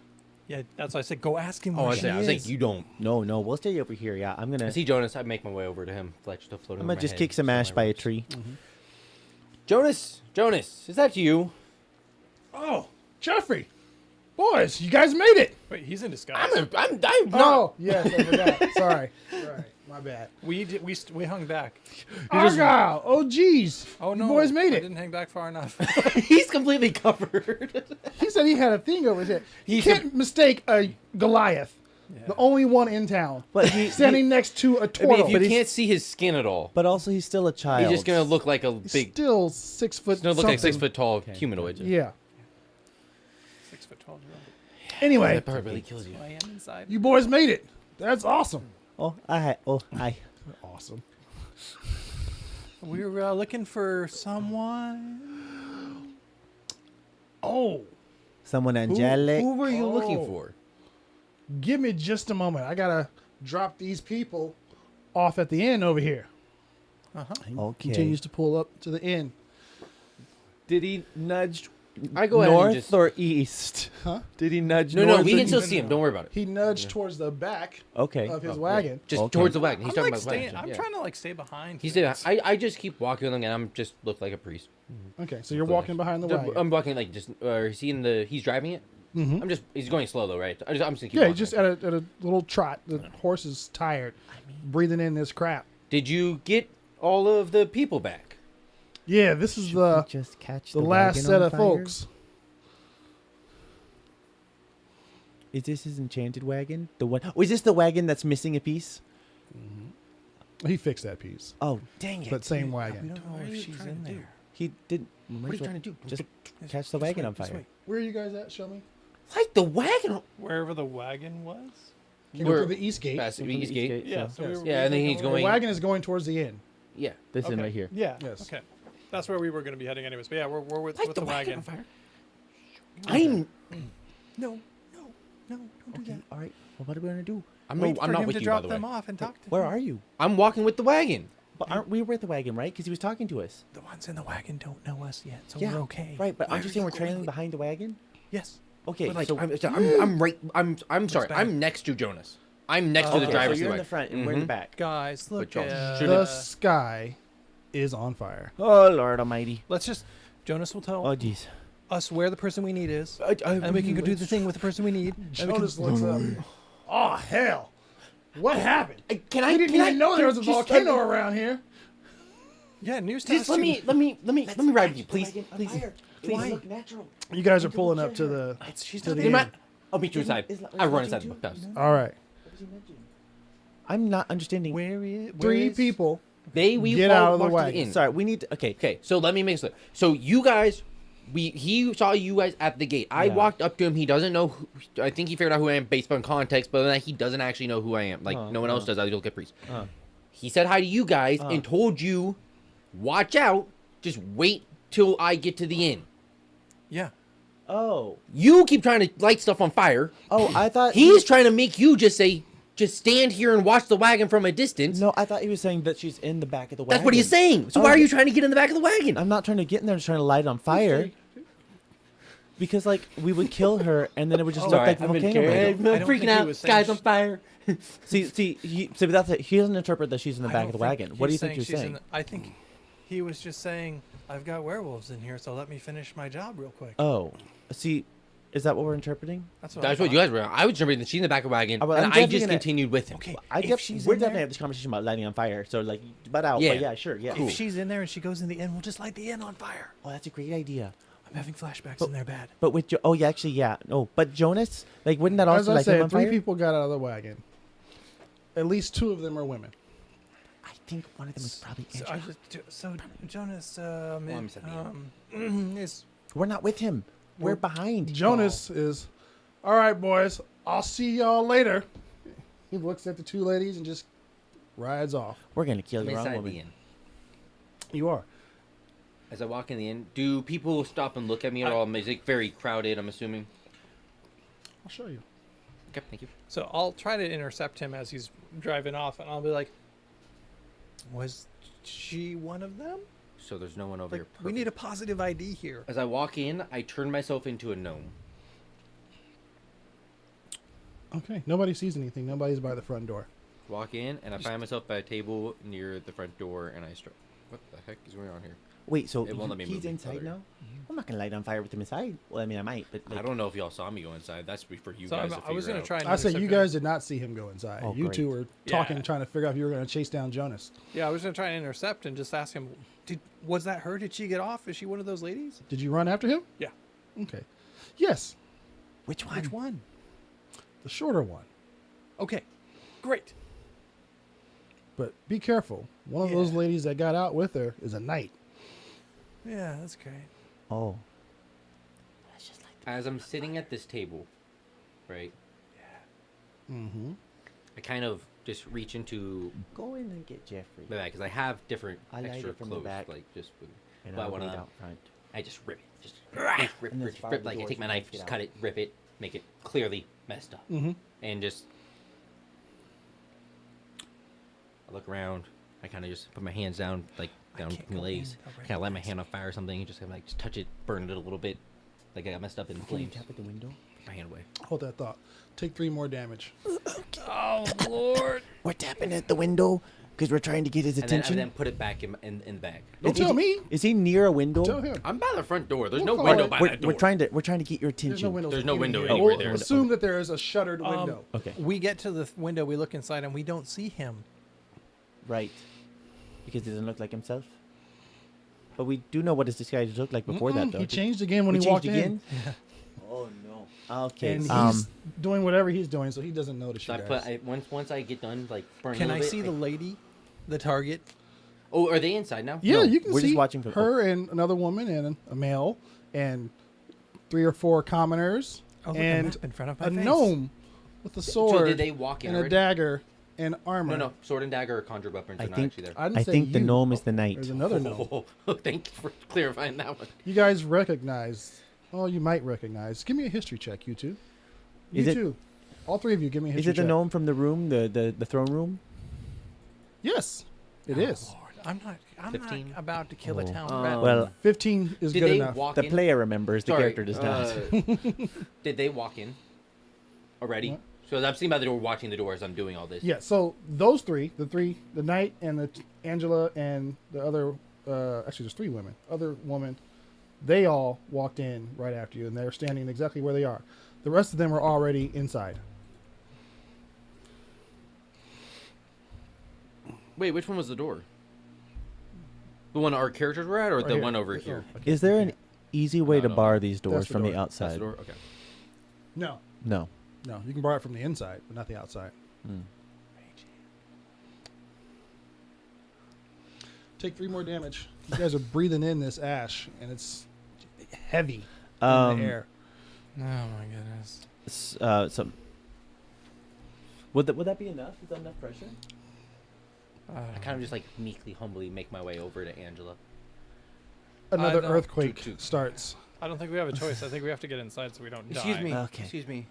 Yeah, that's why I said go ask him Oh, where I she was like, is. you don't. No, we'll stay over here. Yeah, I'm I gonna. see Jonas. I make my way over to him. Like just floating. I'm over gonna my just head, kick some so ash my by a robes. tree. Jonas, is that you? Oh, Jeffrey, boys, you guys made it. Wait, he's in disguise. I'm Oh, yes, I forgot. Sorry, my bad. We hung back. Argyle. Oh, geez. Oh You no, boys made I it. didn't hang back far enough. He's completely covered. He said he had a thing over his head. You can't mistake a Goliath, the only one in town, But he, standing next to a I turtle. mean, if you can't see his skin at all, but also he's still a child. he's just gonna look like a He's big. still 6 foot. He's gonna look like something. 6 foot tall humanoid. Yeah. 6'12". Remember. Anyway, That part really kills you. I am inside. you boys made it. That's awesome. Oh, hi. Awesome. We were looking for someone. Oh, Someone angelic. Who were you looking Oh. for? give me just a moment. I gotta drop these people off at the inn over here. Okay. Continues to pull up to the inn. Did he nudge I go ahead and north just. or east? Huh? Did he nudge No, north? we or can still east? see him. Don't worry about it. He nudged towards the back Okay. of his Oh, wagon. yeah. Just Okay. towards the wagon. He's I'm talking like about the staying. wagon. I'm Yeah. trying to like stay behind. He's things. doing. I just keep walking along, and I'm just look like a priest. Okay, so you're walking behind the wagon. I'm walking like just. Is he in the? He's driving it. Mhm. I'm just. He's going slow though, right? I'm just gonna keep Yeah, walking. just at a little trot. The horse is tired, breathing in this crap. Did you get all of the people back? Yeah, this is Should the we just catch the the last wagon set on of fire? folks. Is this his enchanted wagon? The one? Oh, is this the wagon that's missing a piece? He fixed that piece, Oh, dang it! but same We wagon. don't know if she's in there. He did. What are you trying to do? Just catch the This wagon way, on this fire. way. Where are you guys at? Show me. Like the wagon. Wherever the wagon was. You We're- go through the east gate. Past the From the east east gate. gate. Yeah. So- So we were, Yeah, and then he's The going. wagon is going towards the inn. Yeah. This in Okay. right here. Yeah. Yes. Okay. That's where we were going to be heading anyways. But yeah, we're with, Light with the the wagon wagon. on fire. No, no, don't do Okay. that. All right. Well, what are we gonna do? I'm Wait I'm for not him with to you, by drop the way. them off and talk to Where him. are you? I'm walking with the wagon. But aren't we with the wagon, right? Because he was talking to us. The ones in the wagon don't know us yet, so Yeah, we're okay. Right, but Why aren't you are saying we're going trailing with- behind the wagon? Yes. Okay, But like, so I'm right. I'm sorry. back? I'm next to Jonas. I'm next to the okay, driver's so you're seat. in the front and we're in the Mhm. back. Guys, look y'all at shouldn't- The sky is on fire. Oh Lord Almighty! Let's just Jonas will tell Oh jeez. us where the person we need is, and we can go do the thing with the person we need. and we can- Jonas looks up. Oh hell! What happened? Can I? We didn't can I- even know there was a just volcano let me- around here. Yeah, news Just test. let me ride with you, please. Please. Why? Look natural. You guys are pulling up to the. She's To not the there. end. I'll meet you inside. I run inside the house. All right. I'm not understanding. Where is Three is- people We Get out of the walked to wagon. inn. Sorry, we need to, okay. Okay, so let me make this. So you guys, he saw you guys at the gate. I Yeah. walked up to him. He doesn't know. I think he figured out who I am based on context, but then he doesn't actually know who I am. Like no one else does. I look at priest. He said hi to you guys and told you, watch out. Just wait till I get to the inn. Yeah. Oh. You keep trying to light stuff on fire. Oh, I thought He's trying to make you just say, just stand here and watch the wagon from a distance. No, I thought he was saying that she's in the back of the wagon. That's what he's saying. So why are you trying to get in the back of the wagon? I'm not trying to get in there. I'm just trying to light it on fire. Because, like, we would kill her, and then it would just look like the volcano. I'm don't freaking think he out. was saying Guys on fire. See, that's it. He doesn't interpret that she's in the I back don't of the think wagon. What do you he's think you're she's in saying? the- I think he was just saying, I've got werewolves in here, so let me finish my job real quick. Oh, see, is that what we're interpreting? That's what That's I what thought. you guys were. I was remembering that she's in the back of the wagon, Oh, well, and I'm I definitely just gonna- continued with him. Okay, I if get. she's We're in definitely there, have this conversation about lighting on fire. So, like, but out. Yeah. But yeah, sure. Yeah. if she's in there and she goes in the inn, we'll just light the inn on fire. Oh, that's a great idea. I'm having flashbacks But- and they're bad. But with oh yeah, actually yeah. No, but Jonas, like, wouldn't that As also I light him said, on 3 fire? people got out of the wagon. At least 2 of them are women. I think one of them was probably So, Andrew. Jonas, I'm is We're not with him. We're behind. Jonas is, all right, boys, I'll see y'all later. He looks at the 2 ladies and just rides off. We're gonna kill I'm the wrong inside woman. the inn. You are. As I walk in the inn, do people stop and look at me at all? Is it very crowded? I'm assuming. I'll show you. Okay, thank you. So I'll try to intercept him as he's driving off, and I'll be like, "Was she one of them? So there's no one over Like, here. we need a positive ID here." As I walk in, I turn myself into a gnome. Okay, nobody sees anything. Nobody's by the front door. Walk in, and I find myself by a table near the front door, and I start. What the heck is going on here? Wait, so It won't let me he's move any inside further. now? I'm not gonna light on fire with him inside. Well, I mean, I might, but like, I don't know if y'all saw me go inside. That's for you So guys I to was figure gonna out. try. And I said you intercept him. guys did not see him go inside. Oh, You 2 great. were talking, Yeah. trying to figure out if you were going to chase down Jonas. Yeah, I was gonna try and intercept and just ask him, was that her? Did she get off? Is she one of those ladies? Did you run after him? Yeah. Okay. Yes, which one? Which one? the shorter one. Okay, great. But be careful. One of those Yeah. ladies that got out with her is a knight. Yeah, that's great. Oh, As I'm sitting at this table, right? Mm-hmm. I kind of just reach into go in and get Jeffrey. my bag because I have different I light extra it from the clothes, back. like just. And But I'll when wait I'm- out front. I just rip it, just rip, And there's 5 rip. Like I doors take my you can knife, get just out. cut it, rip it, make it clearly messed up, Mm-hmm. and just. I look around. I kind of just put my hands down, like down can't my go legs. in, I'll Kind of light my hand on fire or something. And just kind of like just touch it, burn it a little bit, like I got messed up in Can you flames. tap at the window? Put my hand away. Hold that thought. Take 3 more damage. Oh Lord! We're tapping at the window because we're trying to get his And then, attention. and then put it back in the bag. Don't tell me. Is he near a window? Tell him. I'm by the front door. There's We'll no call window it- by We're, that door. we're trying to get your attention. There's no windows. There's no window here. anywhere We'll there. assume that there is a shuttered window. Okay. We get to the window, we look inside, and we don't see him. Right. Because he doesn't look like himself. But we do know what his disguise looked like before that, though. He changed again when He he, changed walked again? in. Oh no. Okay. And he's doing whatever he's doing, so he doesn't notice So you I guys. put once I get done like burning. Can a I little see bit, the lady, the target? Oh, are they inside now? Yeah, No, you can we're see just watching from- her and another woman and a male and 3 or 4 commoners Oh, look, a and map in front of my a face. gnome with a So sword did they walk in and a already? dagger and armor. No, sword and dagger or conjured weapons I are not think actually there. I didn't I say think the you. gnome is the knight. There's another gnome. Oh, thank you for clarifying that one. You guys recognize. Oh, you might recognize. Give me a history check, you 2. You Is it- 2. All 3 of you, give me a Is history it the check. gnome from the room, the throne room? Yes, it Oh, is. Lord. I'm not 15? about to kill a Oh. town rat. Well, 15 is did good they enough. walk the in? player remembers, the Sorry, character does not. Did they walk in already? What? So I'm sitting by the door, watching the door as I'm doing all this. Yeah, so those 3, the knight and the Angela and the other, actually there's 3 women, other woman, they all walked in right after you, and they're standing exactly where they are. The rest of them are already inside. Wait, which one was the door? The one our characters were at, or Right the here. one over Oh, here? okay. Is there an easy way No, to no. bar these doors That's the from the door. That's outside? the door. Okay. No, No. no, you can borrow it from the inside, but not the outside. Hmm. Take 3 more damage. You guys are breathing in this ash, and it's heavy in Um, the air. Oh my goodness. So would that be enough? Is that enough pressure? I kind of just like meekly, humbly make my way over to Angela. Another don't- earthquake Toot, toot. starts. I don't think we have a choice. I think we have to get inside so we don't Excuse die. me. Okay. Excuse me.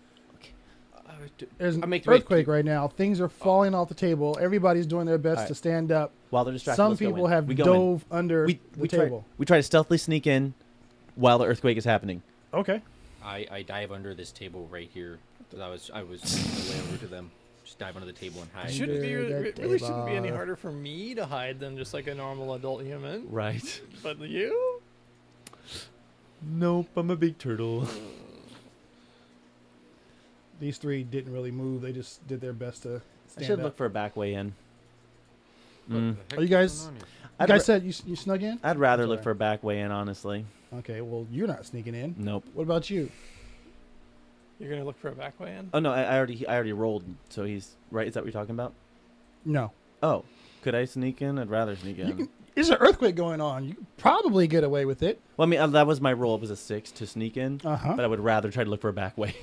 There's an I make- earthquake right now. Things are falling off the table. Everybody's doing their best Alright. to stand up. While they're distracted, Some let's go people in. have We go in. dove under the We table. try to stealthily sneak in while the earthquake is happening. Okay. I dive under this table right here. 'Cause I was on my way over to them. Just dive under the table and hide. Shouldn't be Under it the really shouldn't be any table. harder for me to hide than just like a normal adult human. Right. But you? Nope, I'm a big turtle. These 3 didn't really move. They just did their best to I stand should up. look for a back way in. What Mm. the heck Are you is guys- going on here? You I'd, guys ra- said you snuck in? I'd rather That's look alright. for a back way in, honestly. Okay, well, you're not sneaking in. Nope. What about you? You're gonna look for a back way in? Oh no, I already rolled. So he's right. Is that what you're talking about? No. Oh, could I sneak in? I'd rather sneak in. You can, there's an earthquake going on. You could probably get away with it. Well, I mean, that was my roll. It was a 6 to sneak in, Uh-huh. but I would rather try to look for a back way.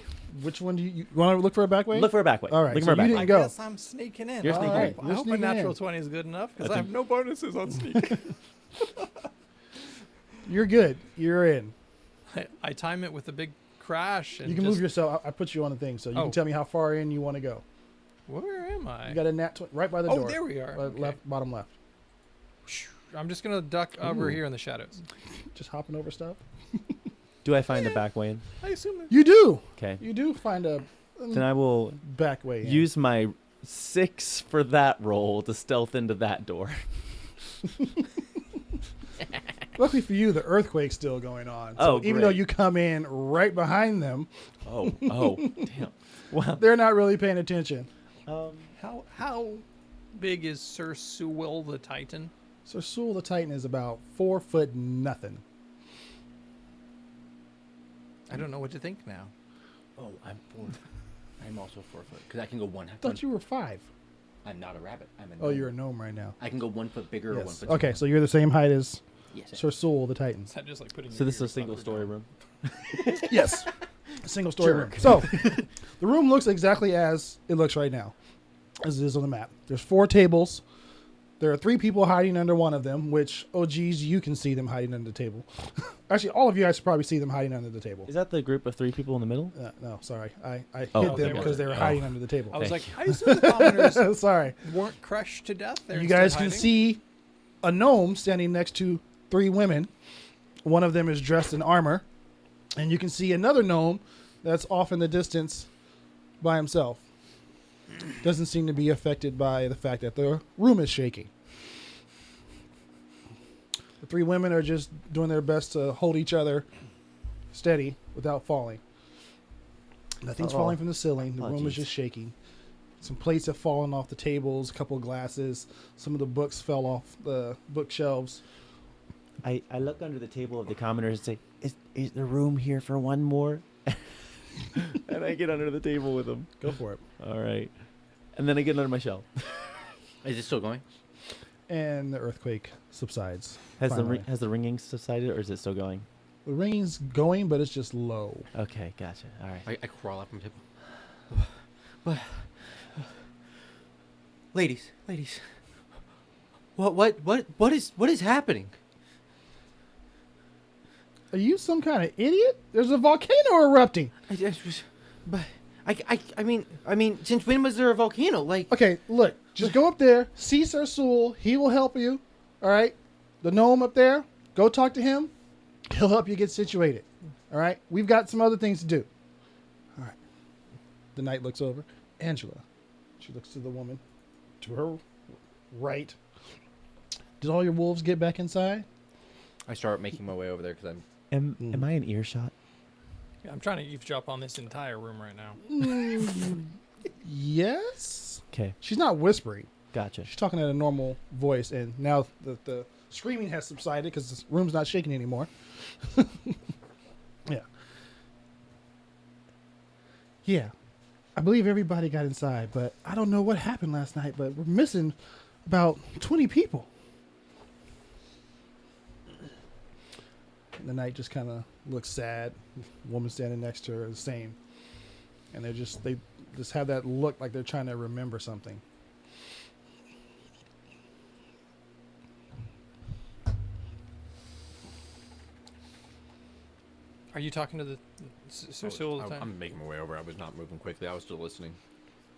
Which one do you want to look for a back way? Look for a back way. All right, Looking so for a you back didn't way. go. guess I'm sneaking in. You're I sneaking hope- in. I You're hope a sneaking natural in. 20 is good enough I because I have think- no bonuses on sneak. You're good. You're in. I time it with a big crash. And You can just, move yourself. I put you on the thing, so you Oh. can tell me how far in you want to go. Where am I? You got a right by the oh, door. there we are. Okay. Left, bottom left. I'm just gonna duck over Ooh. here in the shadows. Just hopping over stuff. Do I find a back way in? I assume. You do. Okay. You do find a Then I will back way in. use my 6 for that roll to stealth into that door. Luckily for you, the earthquake's still going on. Oh, So even though great. you come in right behind them, Oh, damn. Well, they're not really paying attention. How big is Sir Sewell the Titan? So Sewell the Titan is about 4 foot nothing. I don't know what to think now. Oh, I'm 4. I'm also 4 foot because I can go one. I thought you were 5. I'm not a rabbit. I'm a. Oh, gnome. you're a gnome right now. I can go 1 foot bigger or 1 Yes. foot. Okay, smaller. so you're the same height as Yes. Sir Sewell the Titan. Is that just like putting? so your this is a ears single up or story down? room. Yes. A single story room. So the room looks exactly as it looks right now, as it is on the map. There's 4 tables. There are 3 people hiding under one of them, which, oh geez, you can see them hiding under the table. Actually, all of you guys probably see them hiding under the table. Is that the group of 3 people in the middle? No, sorry. I Oh, hid okay. them because they were Oh. hiding under the table. I was like, Thank I assume the commoners Sorry. weren't crushed to death. They're You still guys can hiding? see a gnome standing next to 3 women. One of them is dressed in armor. And you can see another gnome that's off in the distance by himself. Doesn't seem to be affected by the fact that the room is shaking. The 3 women are just doing their best to hold each other steady without falling. Nothing's Uh-oh. falling from the ceiling. The Oh, room is geez. just shaking. Some plates have fallen off the tables, a couple of glasses. Some of the books fell off the bookshelves. I look under the table of the commoners and say, is there room here for one more? And I get under the table with them. Go for it. All right. And then I get under my shell. Is it still going? And the earthquake subsides. Has finally. the ringing subsided or is it still going? The ringing's going, but it's just low. Okay, gotcha. All right. I crawl up from the table. But, ladies, what is happening? Are you some kind of idiot? There's a volcano erupting. I mean, since when was there a volcano? Like, Okay, look. Just go up there. See Sir Sewell. He will help you. All right? The gnome up there, go talk to him. He'll help you get situated. All right? We've got some other things to do. All right. The knight looks over. Angela. She looks to the woman. To her right. Did all your wolves get back inside? I start making my way over there because I'm. Am I in earshot? Yeah, I'm trying to eavesdrop on this entire room right now. Yes. Okay, She's not whispering. gotcha. She's talking at a normal voice, and now the screaming has subsided because the room's not shaking anymore. Yeah. Yeah. I believe everybody got inside, but I don't know what happened last night, but we're missing about 20 people. The knight just kind of looks sad. Woman standing next to her, the same. And they just have that look like they're trying to remember something. Are you talking to the Sir Sewell the time? I'm making my way over. I was not moving quickly. I was still listening.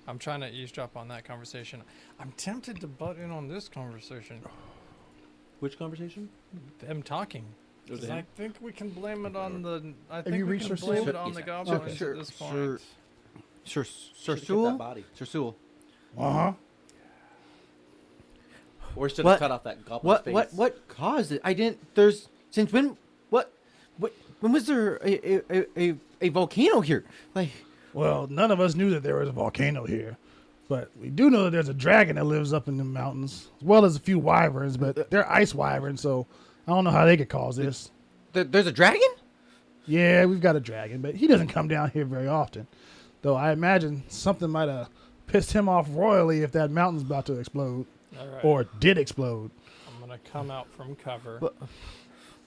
I'm trying to eavesdrop on that conversation. I'm tempted to butt in on this conversation. Which conversation? Them talking. Was 'Cause it I him? think we can blame it on the. I you think we reached can Sir blame Sewell? it on the goblins at this point. Sir Should've kept Sewell? that body. Sir Sewell. Uh-huh. Or should What- have cut off that goblin's face. What caused it? I didn't. Since when? When was there a volcano here? Like, Well, none of us knew that there was a volcano here. But we do know that there's a dragon that lives up in the mountains, as well as a few wyverns, but they're ice wyverns, so I don't know how they could cause this. there's a dragon? Yeah, we've got a dragon, but he doesn't come down here very often. Though I imagine something might have pissed him off royally if that mountain's about to explode, All right. or did explode. I'm gonna come out from cover.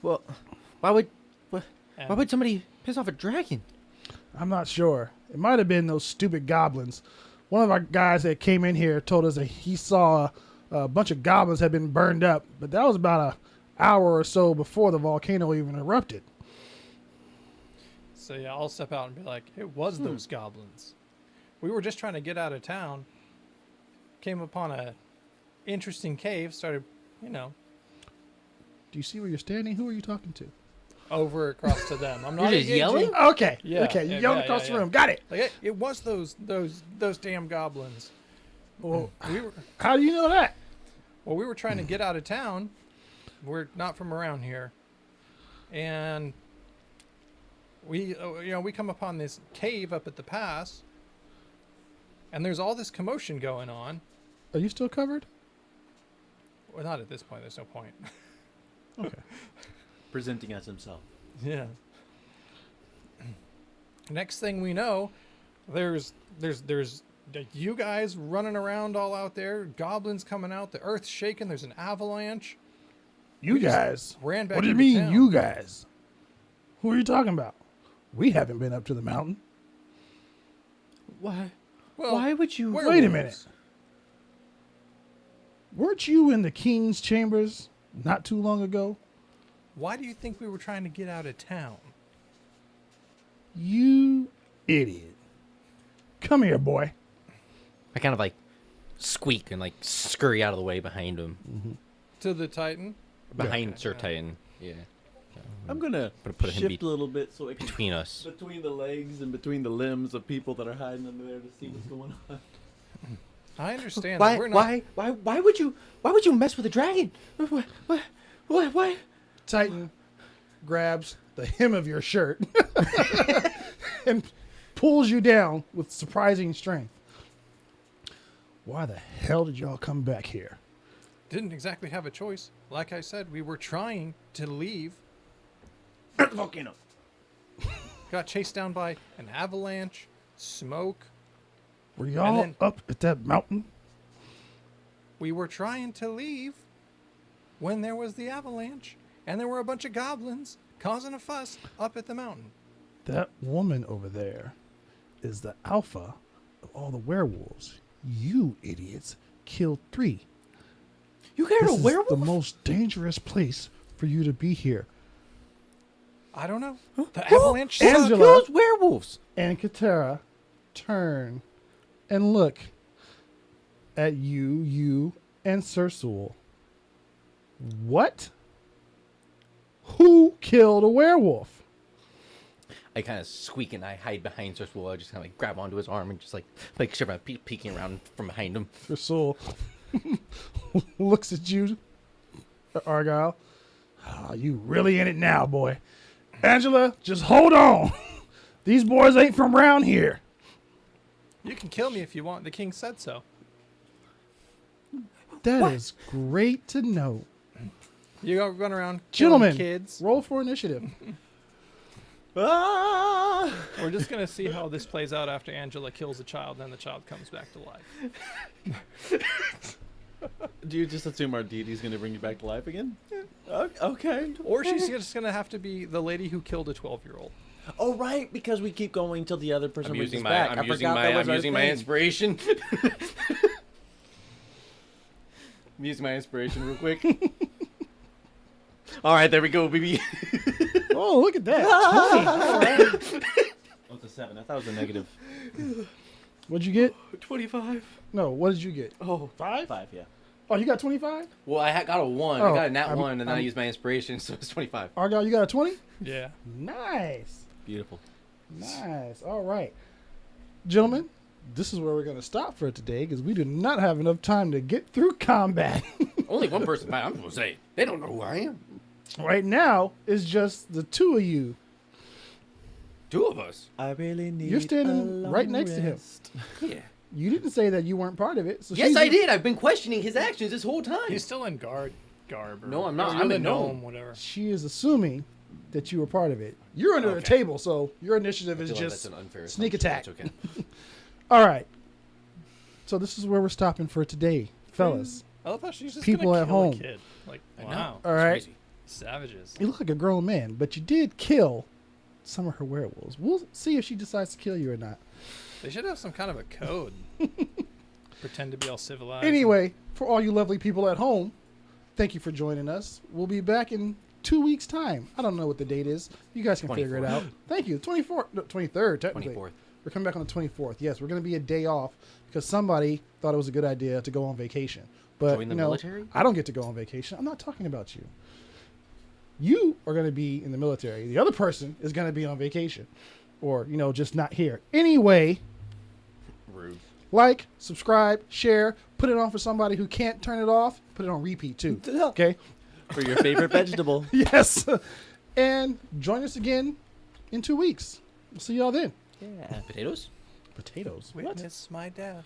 Well, why would and somebody piss off a dragon? I'm not sure. It might have been those stupid goblins. One of our guys that came in here told us that he saw a bunch of goblins had been burned up, but that was about an hour or so before the volcano even erupted. So yeah, I'll step out and be like, it was those goblins. We were just trying to get out of town. Came upon a interesting cave. Started, Do you see where you're standing? Who are you talking to? over across to them. I'm not You're just engaging. yelling? Okay. Yeah, Okay. You yeah, yelled yeah, across yeah, the yeah. room. Got it. Like it was those damn goblins. Well, We were how do you know that? we were trying to get out of town. We're not from around here, and we we come upon this cave up at the pass, and there's all this commotion going on. Are you still covered? Well, not at this point. There's no point. Okay. Presenting as himself. Yeah. Next thing we know, there's you guys running around all out there, goblins coming out, the earth's shaking, there's an avalanche. You We just guys. ran back What do you into mean, town. you guys? Who are you talking about? We haven't been up to the mountain. Why? Well, Why would you? Wait a werewolves. minute. Weren't you in the king's chambers not too long ago? Why do you think we were trying to get out of town? You idiot. Come here, boy. I kind of like squeak and like scurry out of the way behind him, To the Titan? behind Sir Titan. Yeah, I'm gonna put him shift a little bit so I can between us. between the legs and between the limbs of people that are hiding under there to see what's going on. I understand. Why? That we're not, Why would you? Why would you mess with a dragon? Why? Titan grabs the hem of your shirt and pulls you down with surprising strength. Why the hell did y'all come back here? Didn't exactly have a choice. Like I said, we were trying to leave. Volcano. Got chased down by an avalanche, smoke. Were y'all then- up at that mountain? We were trying to leave when there was the avalanche, and there were a bunch of goblins causing a fuss up at the mountain. That woman over there is the alpha of all the werewolves. You idiots killed 3. You got This a is werewolf? the most dangerous place for you to be here. I don't know. The Who avalanche. Angela- kills werewolves? And Katara turn and look at you, and Sir Sewell. What? Who killed a werewolf? I kind of squeak and I hide behind Sir Sewell. I just kind of like grab onto his arm and just like shiver, peeking around from behind him. Sir Sewell looks at you, Argyle. Oh, you really in it now, boy. Angela, just hold on. These boys ain't from around here. You can kill me if you want. The king said so. That is great to know. You go run around killing Gentlemen, kids. roll for initiative. Ah! We're just going to see how this plays out after Angela kills a child, then the child comes back to life. Do you just assume our deity's going to bring you back to life again? Okay. Or she's just gonna have to be the lady who killed a 12-year-old. Oh, right, because we keep going till the other person I'm brings using us my back. I forgot that was I'm our using my thing. inspiration. I'm using my inspiration real quick. All right, there we go, baby. Oh, look at that. 20. Oh, it's a 7. I thought it was a negative. What'd you get? 25. No, what did you get? Oh. 5? 5, yeah. Oh, you got 25? Well, I got a 1. Oh, I got a nat 1, and then I I'm- used my inspiration, so it's 25. Argyle, you got a 20? Yeah. Nice. Beautiful. Nice. All right. Gentlemen, this is where we're going to stop for today because we do not have enough time to get through combat. Only one person. I'm supposed to say. They don't know who I am. Right now, it's just the two of you. 2 of us. I really need You're standing right next to him. Yeah. You didn't say that you weren't part of it. So Yes, she's- I did. I've been questioning his actions this whole time. He's still in guard garb. Or, No, I'm not. or you're I'm the a gnome. whatever. She is assuming that you were part of it. You're under the Okay. table, so your initiative I is feel like just that's an unfair sneak assumption. attack. That's okay. all right. So this is where we're stopping for today, fellas. I love how she's just People gonna at kill home. a kid. Like, I know. wow, All It's right. crazy. savages. You look like a grown man, but you did kill some of her werewolves. We'll see if she decides to kill you or not. They should have some kind of a code. Pretend to be all civilized. Anyway, for all you lovely people at home, thank you for joining us. We'll be back in 2 weeks' time. I don't know what the date is. You guys can figure it 24th. out. Thank you. 24th, no, 23rd, technically. 24th. We're coming back on the 24th. Yes, we're going to be a day off because somebody thought it was a good idea to go on vacation. But Join the you know, military? I don't get to go on vacation. I'm not talking about you. You are going to be in the military. The other person is going to be on vacation, or you know, just not here. Anyway, Rude. like, subscribe, share, put it on for somebody who can't turn it off. Put it on repeat too. Okay. For your favorite vegetable. Yes. And join us again in 2 weeks. We'll see y'all then. Yeah. Potatoes? Potatoes. Witness my death.